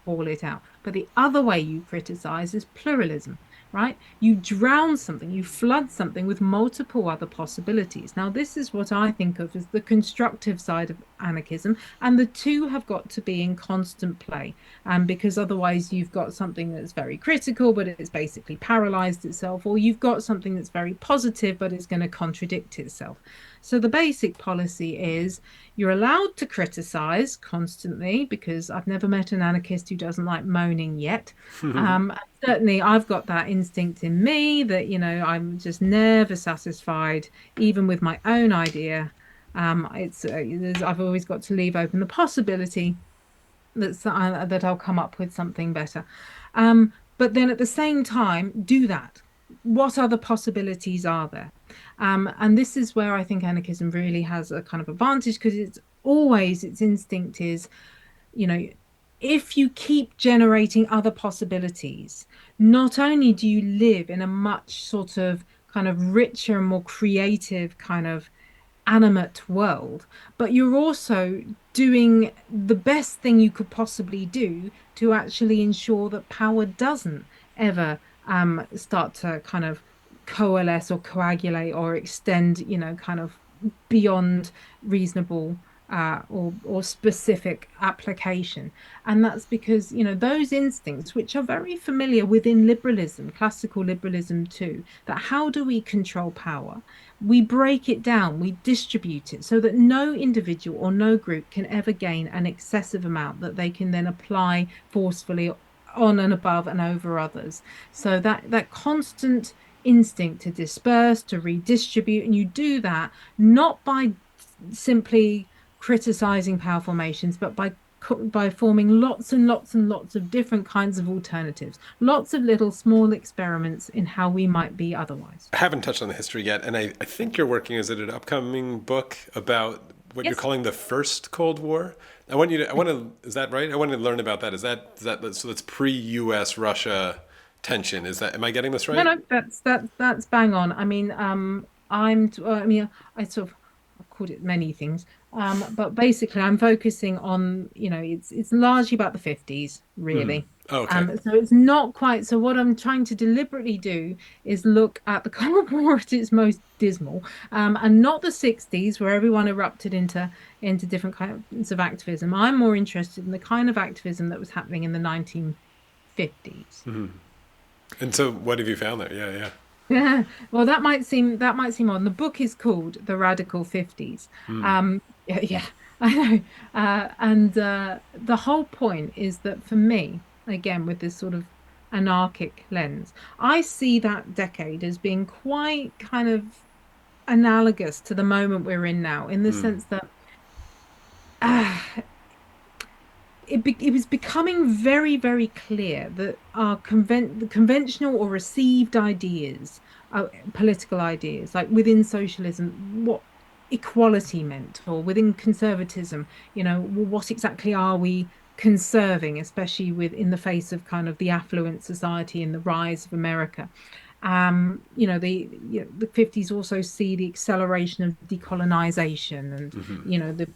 Call it out. But the other way you criticize is pluralism, right? You drown something, you flood something with multiple other possibilities. Now, this is what I think of as the constructive side of anarchism, and the two have got to be in constant play. Because otherwise, you've got something that's very critical, but it's basically paralyzed itself, or you've got something that's very positive, but it's going to contradict itself. So the basic policy is you're allowed to criticize constantly, because I've never met an anarchist who doesn't like moaning yet. certainly I've got that instinct in me that, I'm just never satisfied, even with my own idea. I've always got to leave open the possibility that I'll come up with something better. But then at the same time, do that. What other possibilities are there? And this is where I think anarchism really has a kind of advantage because its instinct is, you know, if you keep generating other possibilities, not only do you live in a much sort of kind of richer and more creative kind of animate world, but you're also doing the best thing you could possibly do to actually ensure that power doesn't ever start to kind of coalesce or coagulate or extend, kind of beyond reasonable or specific application. And that's because, those instincts, which are very familiar within liberalism, classical liberalism too, that how do we control power? We break it down, we distribute it so that no individual or no group can ever gain an excessive amount that they can then apply forcefully on and above and over others. So that constant instinct to disperse, to redistribute, and you do that not by simply criticizing power formations, but by forming lots and lots and lots of different kinds of alternatives, lots of little small experiments in how we might be otherwise.
I haven't touched on the history yet, and I think you're working, is it an upcoming book about what you're
Yes.
calling the first Cold War? Is that right? I want to learn about that. So that's pre-US Russia tension. Am I getting this
No,
right?
no, that's bang on. I mean, I sort of I've called it many things, but basically, I'm focusing on, it's largely about the 50s, really.
Oh, okay.
So it's not quite. So what I'm trying to deliberately do is look at the Cold War at its most dismal, and not the 60s where everyone erupted into different kinds of activism. I'm more interested in the kind of activism that was happening in the 1950s.
And so what have you found there? Yeah, yeah.
Yeah, well, that might seem odd. The book is called The Radical Fifties. Yeah, yeah, I know. And the whole point is that for me, again, with this sort of anarchic lens, I see that decade as being quite kind of analogous to the moment we're in now, in the sense that uh, it was becoming very, very clear that the conventional or received ideas, political ideas, like within socialism, what equality meant, or within conservatism, what exactly are we conserving, especially in the face of kind of the affluent society and the rise of America. The 50s also see the acceleration of decolonization and,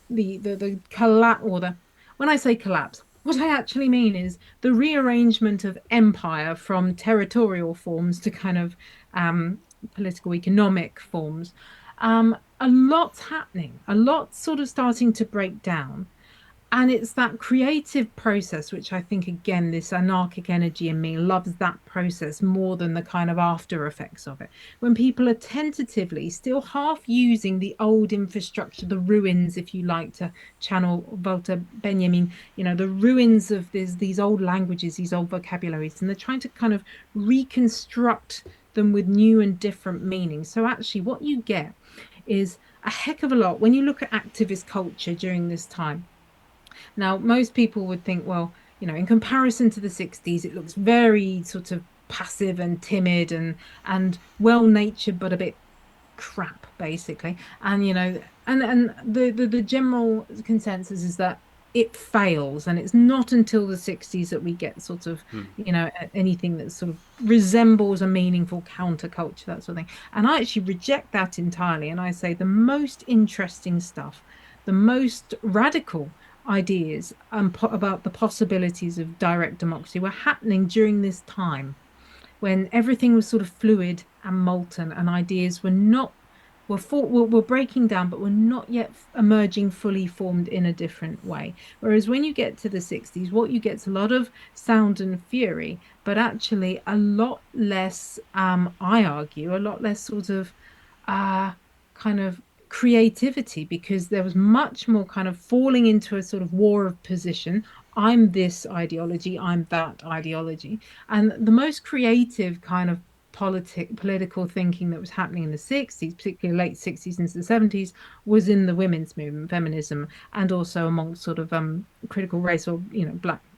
the collapse or the when I say collapse, what I actually mean is the rearrangement of empire from territorial forms to kind of political economic forms. A lot's happening, a lot sort of starting to break down. And it's that creative process, which I think, again, this anarchic energy in me loves that process more than the kind of after effects of it. When people are tentatively still half using the old infrastructure, the ruins, if you like to channel Walter Benjamin, the ruins of these old languages, these old vocabularies, and they're trying to kind of reconstruct them with new and different meanings. So actually, what you get is a heck of a lot when you look at activist culture during this time. Now, most people would think, well, in comparison to the 60s, it looks very sort of passive and timid and well-natured, but a bit crap, basically. And the general consensus is that it fails, and it's not until the 60s that we get sort of, anything that sort of resembles a meaningful counterculture, that sort of thing. And I actually reject that entirely. And I say the most interesting stuff, the most radical ideas about the possibilities of direct democracy were happening during this time when everything was sort of fluid and molten and ideas were breaking down but were not yet emerging fully formed in a different way. Whereas when you get to the 60s, what you get is a lot of sound and fury, but actually a lot less, I argue, a lot less sort of kind of creativity, because there was much more kind of falling into a sort of war of position, I'm this ideology, I'm that ideology. And the most creative kind of political thinking that was happening in the 60s, particularly late 60s into the 70s, was in the women's movement, feminism, and also amongst sort of critical race or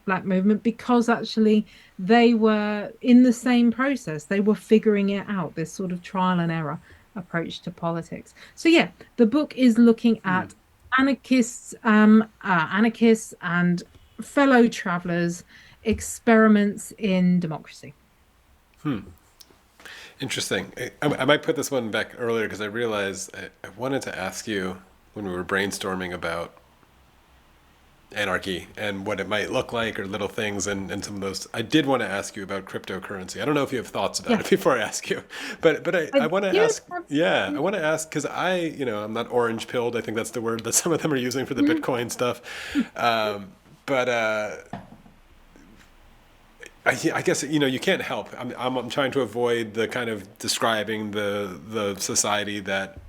black movement, because actually they were in the same process. They were figuring it out, this sort of trial and error approach to politics. So yeah, the book is looking
Hmm.
at anarchists and fellow travelers' experiments in democracy.
Interesting. I might put this one back earlier because I realized I wanted to ask you when we were brainstorming about anarchy and what it might look like or little things and some of those. I did want to ask you about cryptocurrency. I don't know if you have thoughts about
Yeah,
it before I ask you, but I want to
yeah,
ask, yeah, I want to ask because I'm not orange pilled. I think that's the word that some of them are using for the Bitcoin stuff. But I guess you can't help. I'm trying to avoid the kind of describing the society that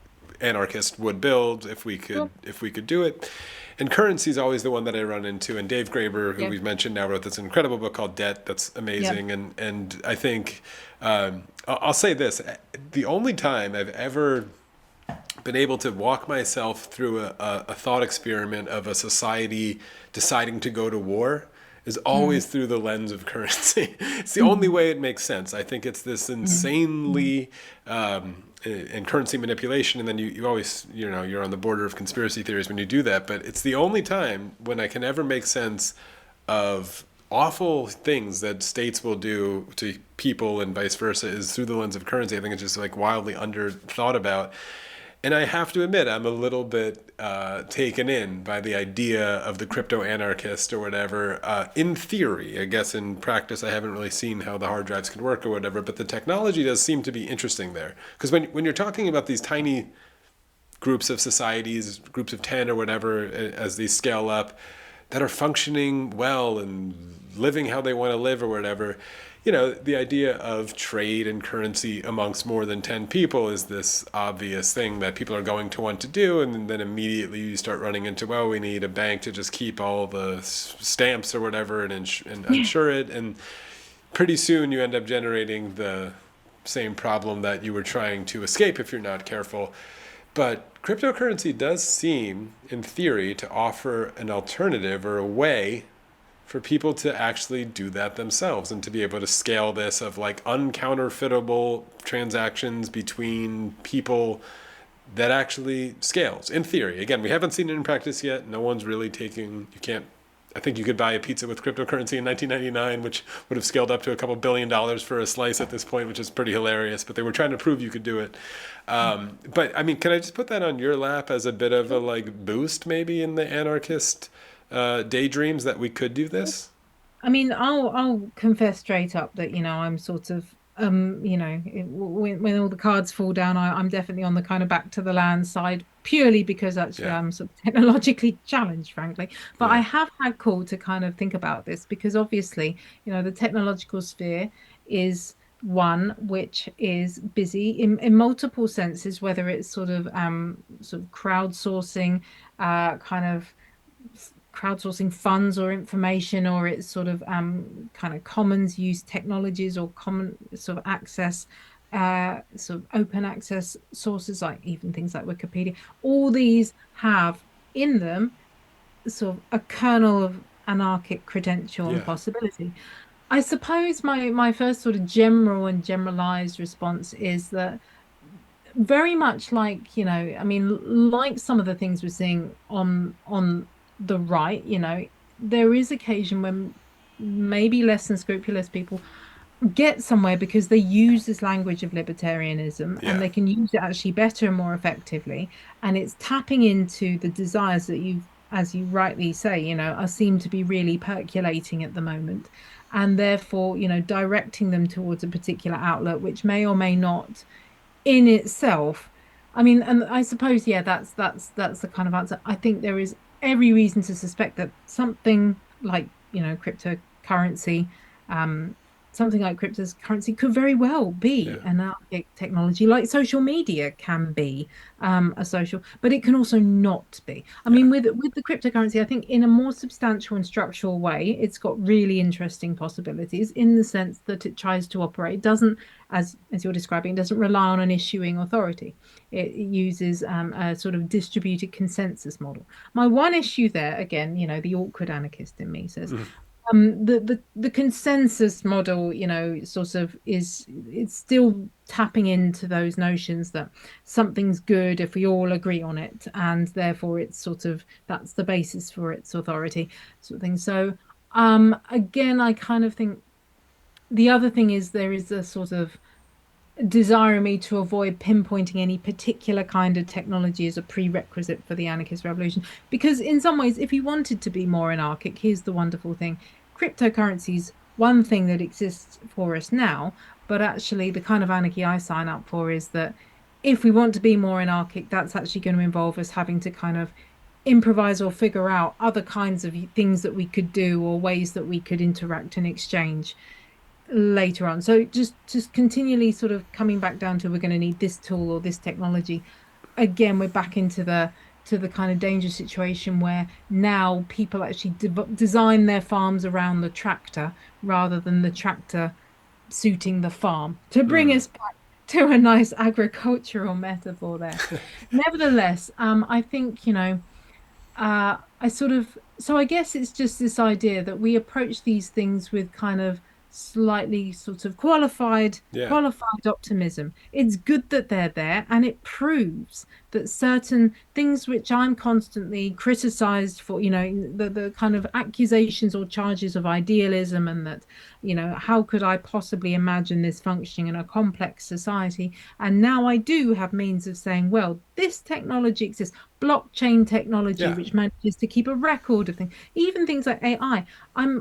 anarchists would build
sure.
if we could do it. And currency is always the one that I run into. And Dave Graeber, who
Yeah,
we've mentioned now, wrote this incredible book called Debt. That's
yeah.
amazing. And I think I'll say this: the only time I've ever been able to walk myself through a thought experiment of a society deciding to go to war is
Mm,
always through the lens of currency. It's the only
mm,
way it makes sense. I think it's this
mm, mm.
insanely and currency manipulation, and then you always you're on the border of conspiracy theories when you do that. But it's the only time when I can ever make sense of awful things that states will do to people and vice versa is through the lens of currency. I think it's just like wildly under thought about. And I have to admit, I'm a little bit taken in by the idea of the crypto anarchist or whatever. In theory, I guess in practice, I haven't really seen how the hard drives can work or whatever, but the technology does seem to be interesting there. Because when you're talking about these tiny groups of societies, groups of 10 or whatever, as these scale up, that are functioning well and living how they want to live or whatever, the idea of trade and currency amongst more than 10 people is this obvious thing that people are going to want to do. And then immediately you start running into, well, we need a bank to just keep all the stamps or whatever and
Yeah.
insure it. And pretty soon you end up generating the same problem that you were trying to escape if you're not careful. But cryptocurrency does seem, in theory, to offer an alternative or a way for people to actually do that themselves and to be able to scale this of like uncounterfeitable transactions between people that actually scales in theory. Again, we haven't seen it in practice yet. No one's really taking, you can't, I think you could buy a pizza with cryptocurrency in 1999, which would have scaled up to a couple $1 billion for a slice at this point, which is pretty hilarious. But they were trying to prove you could do it. But I mean, can I just put that on your lap as a bit of a like boost, maybe in the anarchist daydreams that we could do this?
I mean, I'll confess straight up that, I'm sort of when all the cards fall down, I'm definitely on the kind of back to the land side, purely because actually
Yeah,
I'm sort of technologically challenged, frankly. But I
yeah,
have had call to kind of think about this because obviously, the technological sphere is one which is busy in multiple senses, whether it's sort of kind of crowdsourcing funds or information, or it's sort of kind of commons use technologies or common sort of access, sort of open access sources, like even things like Wikipedia. All these have in them sort of a kernel of anarchic credential and
yeah,
possibility. I suppose my first sort of general and generalized response is that very much like, I mean, like some of the things we're seeing on the right, there is occasion when maybe less than scrupulous people get somewhere because they use this language of libertarianism and
yeah.
they can use it actually better and more effectively. And it's tapping into the desires that you've, as you rightly say, are seem to be really percolating at the moment. And therefore, directing them towards a particular outlet, which may or may not in itself. I mean, and I suppose, yeah, that's the kind of answer. I think there is every reason to suspect that something like, cryptocurrency, um, something like cryptocurrency could very well be
Yeah.
an anarchic technology, like social media can be a social, but it can also not be. I
Yeah.
mean, with the cryptocurrency, I think in a more substantial and structural way, it's got really interesting possibilities in the sense that it tries to operate. It doesn't, as you're describing, doesn't rely on an issuing authority. It uses a sort of distributed consensus model. My one issue there, again, the awkward anarchist in me says,
Mhm.
the consensus model, sort of it's still tapping into those notions that something's good if we all agree on it, and therefore it's sort of that's the basis for its authority, sort of thing. So, again, I kind of think the other thing is there is a sort of desiring me to avoid pinpointing any particular kind of technology as a prerequisite for the anarchist revolution. Because in some ways, if you wanted to be more anarchic, here's the wonderful thing: cryptocurrency's one thing that exists for us now, but actually the kind of anarchy I sign up for is that if we want to be more anarchic, that's actually going to involve us having to kind of improvise or figure out other kinds of things that we could do or ways that we could interact and exchange later on. So just continually sort of coming back down to we're going to need this tool or this technology. Again, we're back into the kind of dangerous situation where now people actually design their farms around the tractor rather than the tractor suiting the farm, to bring
Mm.
us back to a nice agricultural metaphor there. Nevertheless, I think, I sort of, so I guess it's just this idea that we approach these things with kind of slightly sort of
Yeah.
qualified optimism. It's good that they're there, and it proves that certain things which I'm constantly criticized for, the kind of accusations or charges of idealism, and that, how could I possibly imagine this functioning in a complex society? And now I do have means of saying, well, this technology exists, blockchain technology,
Yeah.
which manages to keep a record of things, even things like AI.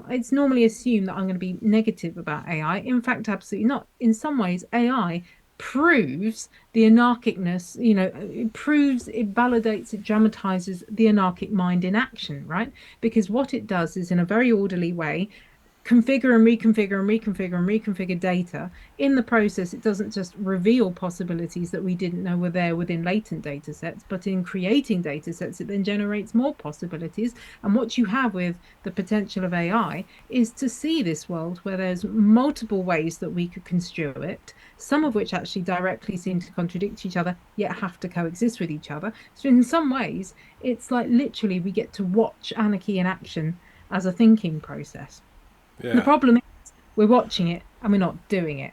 It's normally assumed that I'm going to be negative about AI. In fact, absolutely not. In some ways, AI proves the anarchicness, it proves, it validates, it dramatizes the anarchic mind in action, right? Because what it does is in a very orderly way configure and reconfigure and reconfigure and reconfigure data. In the process, it doesn't just reveal possibilities that we didn't know were there within latent data sets, but in creating data sets, it then generates more possibilities. And what you have with the potential of AI is to see this world where there's multiple ways that we could construe it, some of which actually directly seem to contradict each other, yet have to coexist with each other. So in some ways, it's like literally we get to watch anarchy in action as a thinking process. The
Yeah.
problem is we're watching it and we're not doing it.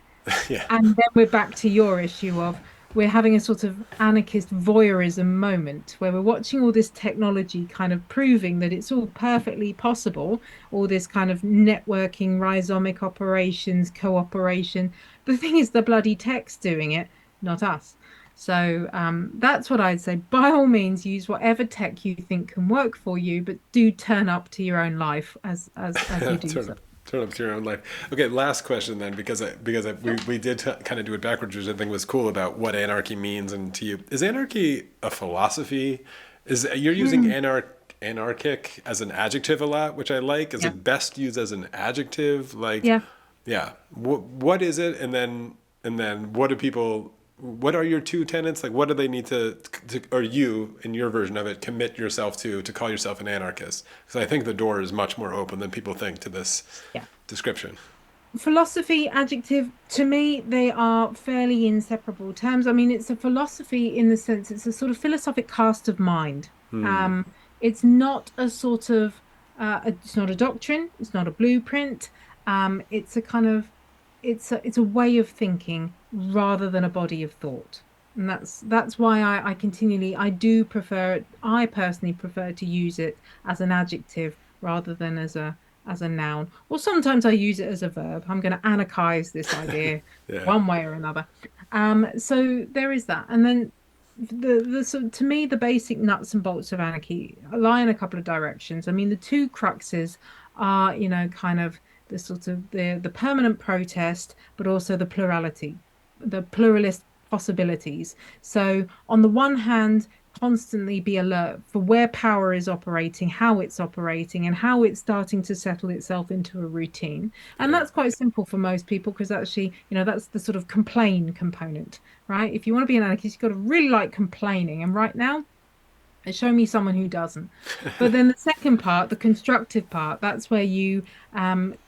Yeah.
And then we're back to your issue of we're having a sort of anarchist voyeurism moment where we're watching all this technology kind of proving that it's all perfectly possible, all this kind of networking, rhizomic operations, cooperation. The thing is, the bloody tech's doing it, not us. So that's what I'd say. By all means, use whatever tech you think can work for you, but do turn up to your own life as you do
turn
so.
up turn up to your own life. Okay, last question then,
Sure.
we did kind of do it backwards, which I think was cool about what anarchy means. And to you, is anarchy a philosophy? Is you're using
Mm,
anarchic as an adjective a lot, which I like. Is
yeah.
it best used as an adjective? Like,
Yeah.
yeah, what is it? And then what do people? What are your two tenets? Like, what do they need to, or you, in your version of it, commit yourself to call yourself an anarchist? Because I think the door is much more open than people think to this
Yeah.
description.
Philosophy, adjective, to me, they are fairly inseparable terms. I mean, it's a philosophy in the sense it's a sort of philosophic cast of mind.
Hmm.
Um, it's not a sort of, it's not a doctrine, it's not a blueprint. It's a kind of, it's a way of thinking rather than a body of thought. And that's why I continually, I do prefer it, I personally prefer to use it as an adjective rather than as a noun, or sometimes I use it as a verb. I'm going to anarchize this idea
Yeah.
one way or another. So there is that. And then so to me, the basic nuts and bolts of anarchy lie in a couple of directions. I mean, the two cruxes are, kind of the sort of the permanent protest, but also the plurality, the pluralist possibilities. So, on the one hand, constantly be alert for where power is operating, how it's operating, and how it's starting to settle itself into a routine. And
Yeah.
that's quite simple for most people because actually, that's the sort of complain component, right? If you want to be an anarchist, you've got to really like complaining. And right now, show me someone who doesn't. But then the second part, the constructive part, that's where you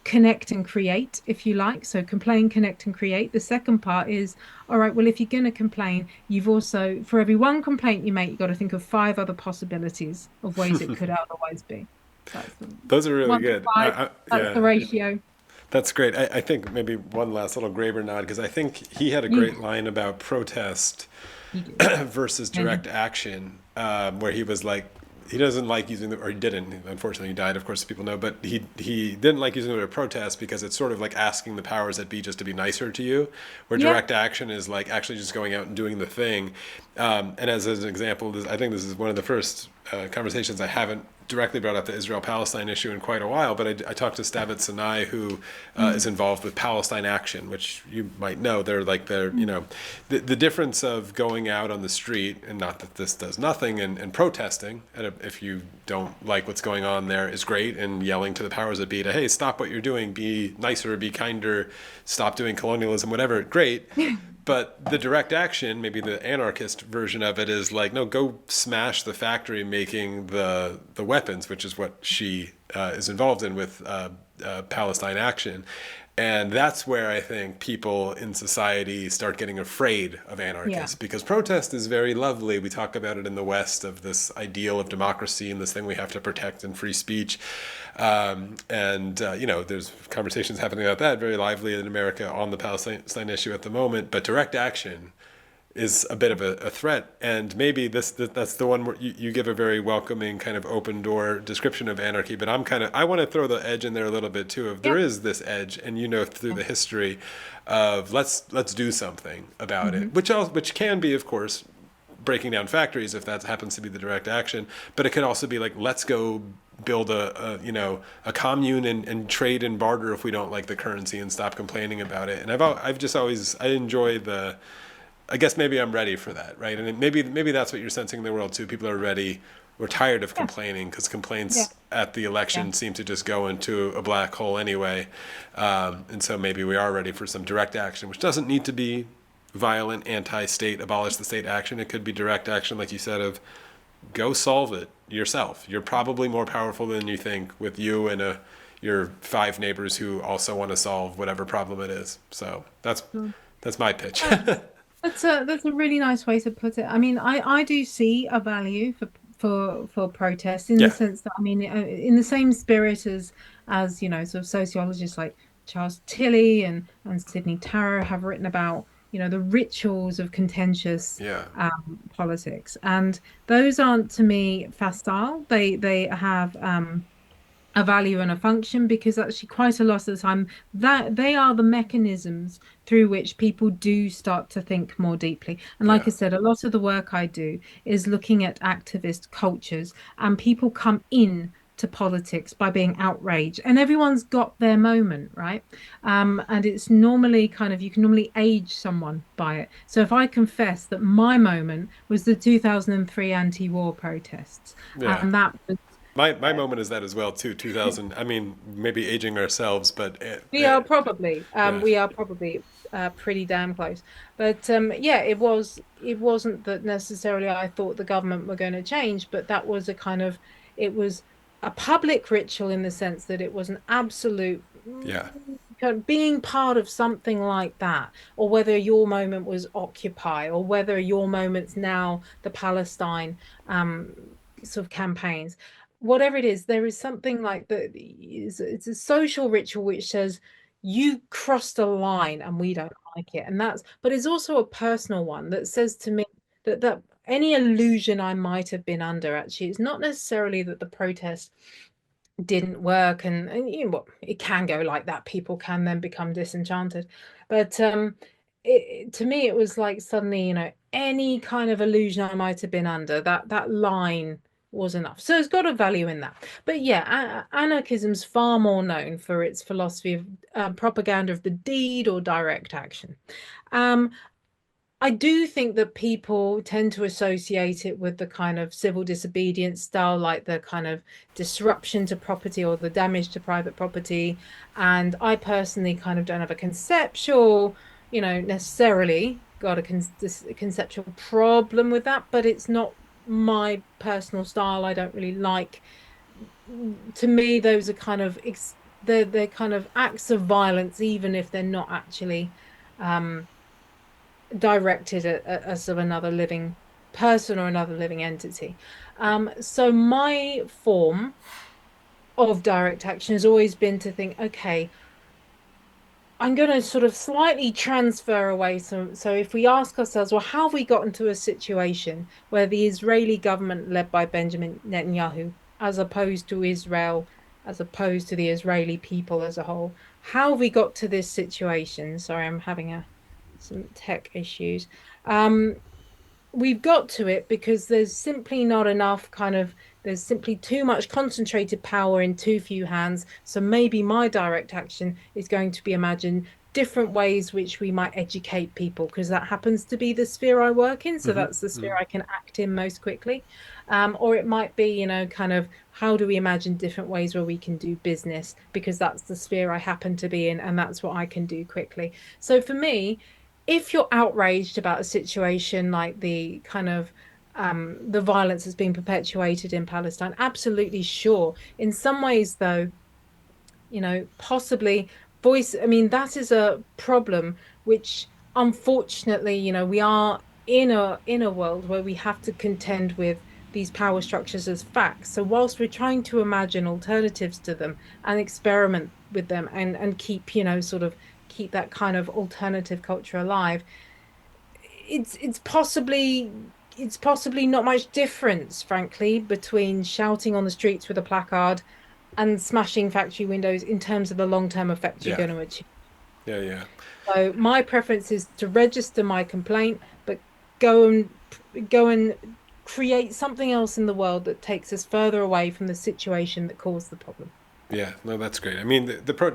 connect and create, if you like. So complain, connect, and create. The second part is, all right, well, if you're going to complain, you've also, for every one complaint you make, you've got to think of five other possibilities of ways it could otherwise be. That's the
Those are really
1 to
good.
5. That's the
Yeah,
ratio.
that's great. I think maybe one last little graver nod, because I think he had a
You,
great line about protest
you do.
versus
Yeah.
direct action, where he was like, he doesn't like using the, or he didn't. Unfortunately, he died. Of course, people know, but he didn't like using the word protest because it's sort of like asking the powers that be just to be nicer to you. Where
Yeah.
direct action is like actually just going out and doing the thing. And as an example, I think this is one of the first conversations I haven't directly brought up the Israel-Palestine issue in quite a while, but I talked to Stavit Sinai, who is
Mm,
involved with Palestine Action, which you might know. They're
mm,
the difference of going out on the street, and not that this does nothing, and protesting, and if you don't like what's going on there, is great, and yelling to the powers that be to, hey, stop what you're doing, be nicer, be kinder, stop doing colonialism, whatever, great. But the direct action, maybe the anarchist version of it, is like, no, go smash the factory making the weapons, which is what she is involved in with Palestine Action. And that's where I think people in society start getting afraid of
yeah.
anarchists, because protest is very lovely. We talk about it in the West of this ideal of democracy and this thing we have to protect and free speech. There's conversations happening about that very lively in America on the Palestine issue at the moment. But direct action is a bit of a threat, and maybe that's the one where you give a very welcoming kind of open door description of anarchy. But I want to throw the edge in there a little bit too. If there
Yeah.
is this edge, and through the history of let's do something about
Hmm.
it, which can be, of course, breaking down factories if that happens to be the direct action, but it could also be like, let's go build a commune and trade and barter if we don't like the currency, and stop complaining about it. And I've just always, I enjoy the, I guess maybe I'm ready for that, right? And maybe that's what you're sensing in the world too. People are ready. We're tired of
Yeah.
complaining, because
Yeah.
complaints at the
Yeah.
election seem to just go into a black hole anyway. And so maybe we are ready for some direct action, which doesn't need to be violent, anti-state, abolish the state action. It could be direct action, like you said, of go solve it yourself. You're probably more powerful than you think, with you and your five neighbors who also want to solve whatever problem it is. So
Sure.
that's my pitch.
Uh, that's a really nice way to put it. I mean, I do see a value for protest in the
Yeah,
sense that, I mean, in the same spirit as sort of sociologists like Charles Tilly and Sidney Tarrow have written about the rituals of contentious
yeah,
politics, and those aren't to me facile. They have a value and a function, because actually quite a lot of the time that they are the mechanisms through which people do start to think more deeply. And like
yeah,
I said, a lot of the work I do is looking at activist cultures, and people come in to politics by being outraged, and everyone's got their moment, right? And it's normally kind of, you can normally age someone by it. So if I confess that my moment was the 2003 anti-war protests,
yeah.
and that was
My moment is that as well too. 2000. I mean, maybe aging ourselves, but yeah,
we are probably pretty damn close. But yeah, it wasn't that necessarily I thought the government were going to change, but that was a kind of, it was a public ritual in the sense that it was an absolute
yeah,
kind of being part of something like that, or whether your moment was Occupy, or whether your moment's now the Palestine um sort of campaigns. Whatever it is, there is something like that. It's a social ritual which says you crossed a line and we don't like it. And that's, but it's also a personal one that says to me that any illusion I might have been under, actually, it's not necessarily that the protest didn't work, and it can go like that. People can then become disenchanted. But to me, it was like suddenly, any kind of illusion I might have been under, that line was enough. So it's got a value in that. But yeah, anarchism's far more known for its philosophy of propaganda of the deed or direct action. Um, I do think that people tend to associate it with the kind of civil disobedience style, like the kind of disruption to property or the damage to private property. And I personally kind of don't have a conceptual, necessarily got a conceptual problem with that, but it's not my personal style. I don't really like. To me, those are kind of they're kind of acts of violence, even if they're not actually. Um, Directed at us of another living person or another living entity. So my form of direct action has always been to think, okay, I'm going to sort of slightly transfer away. So if we ask ourselves, well, how have we got into a situation where the Israeli government led by Benjamin Netanyahu, as opposed to Israel, as opposed to the Israeli people as a whole, how have we got to this situation? Sorry, I'm having some tech issues. Um, we've got to it because there's simply not enough there's simply too much concentrated power in too few hands. So maybe my direct action is going to be imagine different ways which we might educate people, because that happens to be the sphere I work in. So
Hmm.
that's the sphere
Hmm.
I can act in most quickly. Or it might be, kind of how do we imagine different ways where we can do business, because that's the sphere I happen to be in and that's what I can do quickly. So for me, if you're outraged about a situation like the kind of the violence that's being perpetuated in Palestine, absolutely sure. In some ways, though, possibly I mean, that is a problem which, unfortunately, we are in a world where we have to contend with these power structures as facts. So whilst we're trying to imagine alternatives to them and experiment with them and keep, sort of keep that kind of alternative culture alive, it's possibly not much difference, frankly, between shouting on the streets with a placard and smashing factory windows in terms of the long-term effect you're
Yeah.
going to achieve.
Yeah. Yeah.
So my preference is to register my complaint, but go and go and create something else in the world that takes us further away from the situation that caused the problem.
Yeah, no, that's great. I mean,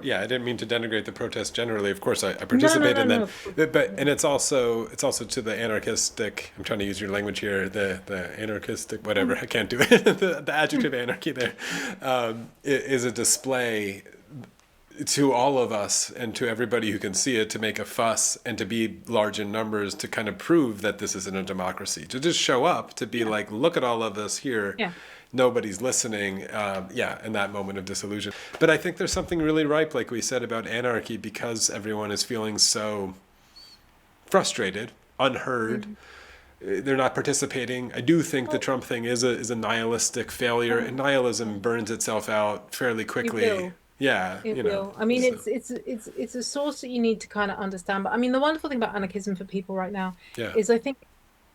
yeah, I didn't mean to denigrate the protest generally. Of course, I
No, no,
participate
no,
in
no,
them,
of course.
but
Yeah.
and it's also to the anarchistic. I'm trying to use your language here. The anarchistic, whatever.
Mm.
I can't do it. The adjective anarchy there is a display to all of us and to everybody who can see it, to make a fuss and to be large in numbers, to kind of prove that this isn't a democracy, to just show up, to be
Yeah.
like, look at all of us here,
Yeah.
nobody's listening. Yeah, in that moment of disillusion. But I think there's something really ripe, like we said, about anarchy, because everyone is feeling so frustrated, unheard.
Mhm.
They're not participating. I do think the
Well,
Trump thing is a nihilistic failure, and nihilism burns itself out fairly
it
quickly.
will.
Yeah,
It will. I mean,
so
it's a source that you need to kind of understand. But I mean, the wonderful thing about anarchism for people right now
yeah,
is I think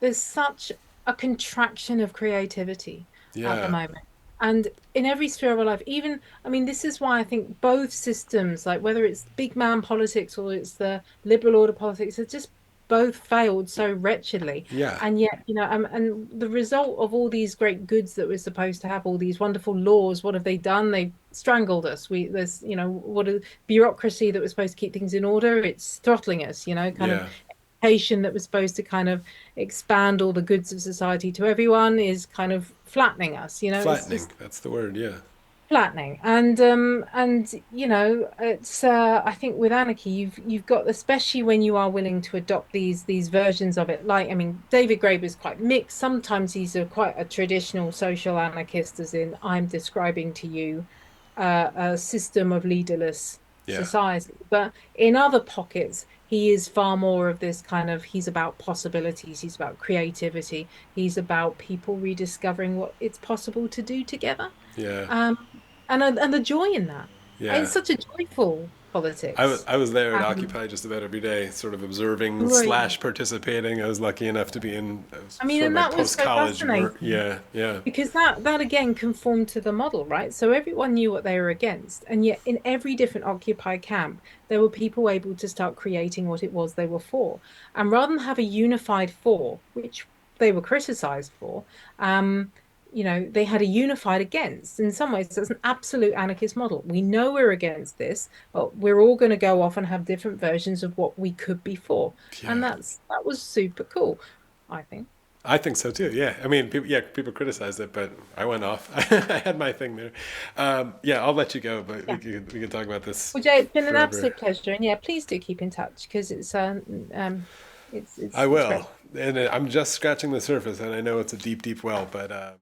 there's such a contraction of creativity at the
yeah.
moment. And in every sphere of our life, even, I mean, this is why I think both systems, like whether it's big man politics or it's the liberal order politics, have just both failed so wretchedly.
Yeah.
And yet, and the result of all these great goods that we're supposed to have, all these wonderful laws, what have they done? They've strangled us. There's, what a bureaucracy that was supposed to keep things in order, it's throttling us, kind of
Yeah.
education that was supposed to kind of expand all the goods of society to everyone is kind of flattening us, it's
Flattening.
just
That's the word. Yeah.
flattening. And it's I think with anarchy you've got, especially when you are willing to adopt these versions of it, like, I mean, David Graeber is quite mixed. Sometimes he's quite a traditional social anarchist, as in I'm describing to you a system of leaderless
Yeah.
society, but in other pockets he is far more of this kind of, he's about possibilities, he's about creativity, he's about people rediscovering what it's possible to do together.
Yeah.
um, and the joy in that. It's
Yeah.
such a joyful
I was
politics.
I was there at
Um,
Occupy just about every day, sort of observing
Great.
slash participating. I was lucky enough to be in
I mean,
sort of
and
my
that was
post
so
college work.
fascinating
Yeah. Yeah.
because that again conformed to the model, right? So everyone knew what they were against, and yet in every different Occupy camp, there were people able to start creating what it was they were for. And rather than have a unified for, which they were criticized for, um, they had a unified against. In some ways, that's an absolute anarchist model. We know we're against this, but we're all going to go off and have different versions of what we could be for. And
Yeah.
that was super cool, I think.
I think so too. Yeah. I mean, people criticized it, but I went off. I had my thing there. Yeah, I'll let you go, but
Yeah.
we can talk about this
Well, Jay, it's been an
forever.
absolute pleasure. And yeah, please do keep in touch because
I
it's great.
will. And I'm just scratching the surface, and I know it's a deep, deep well, but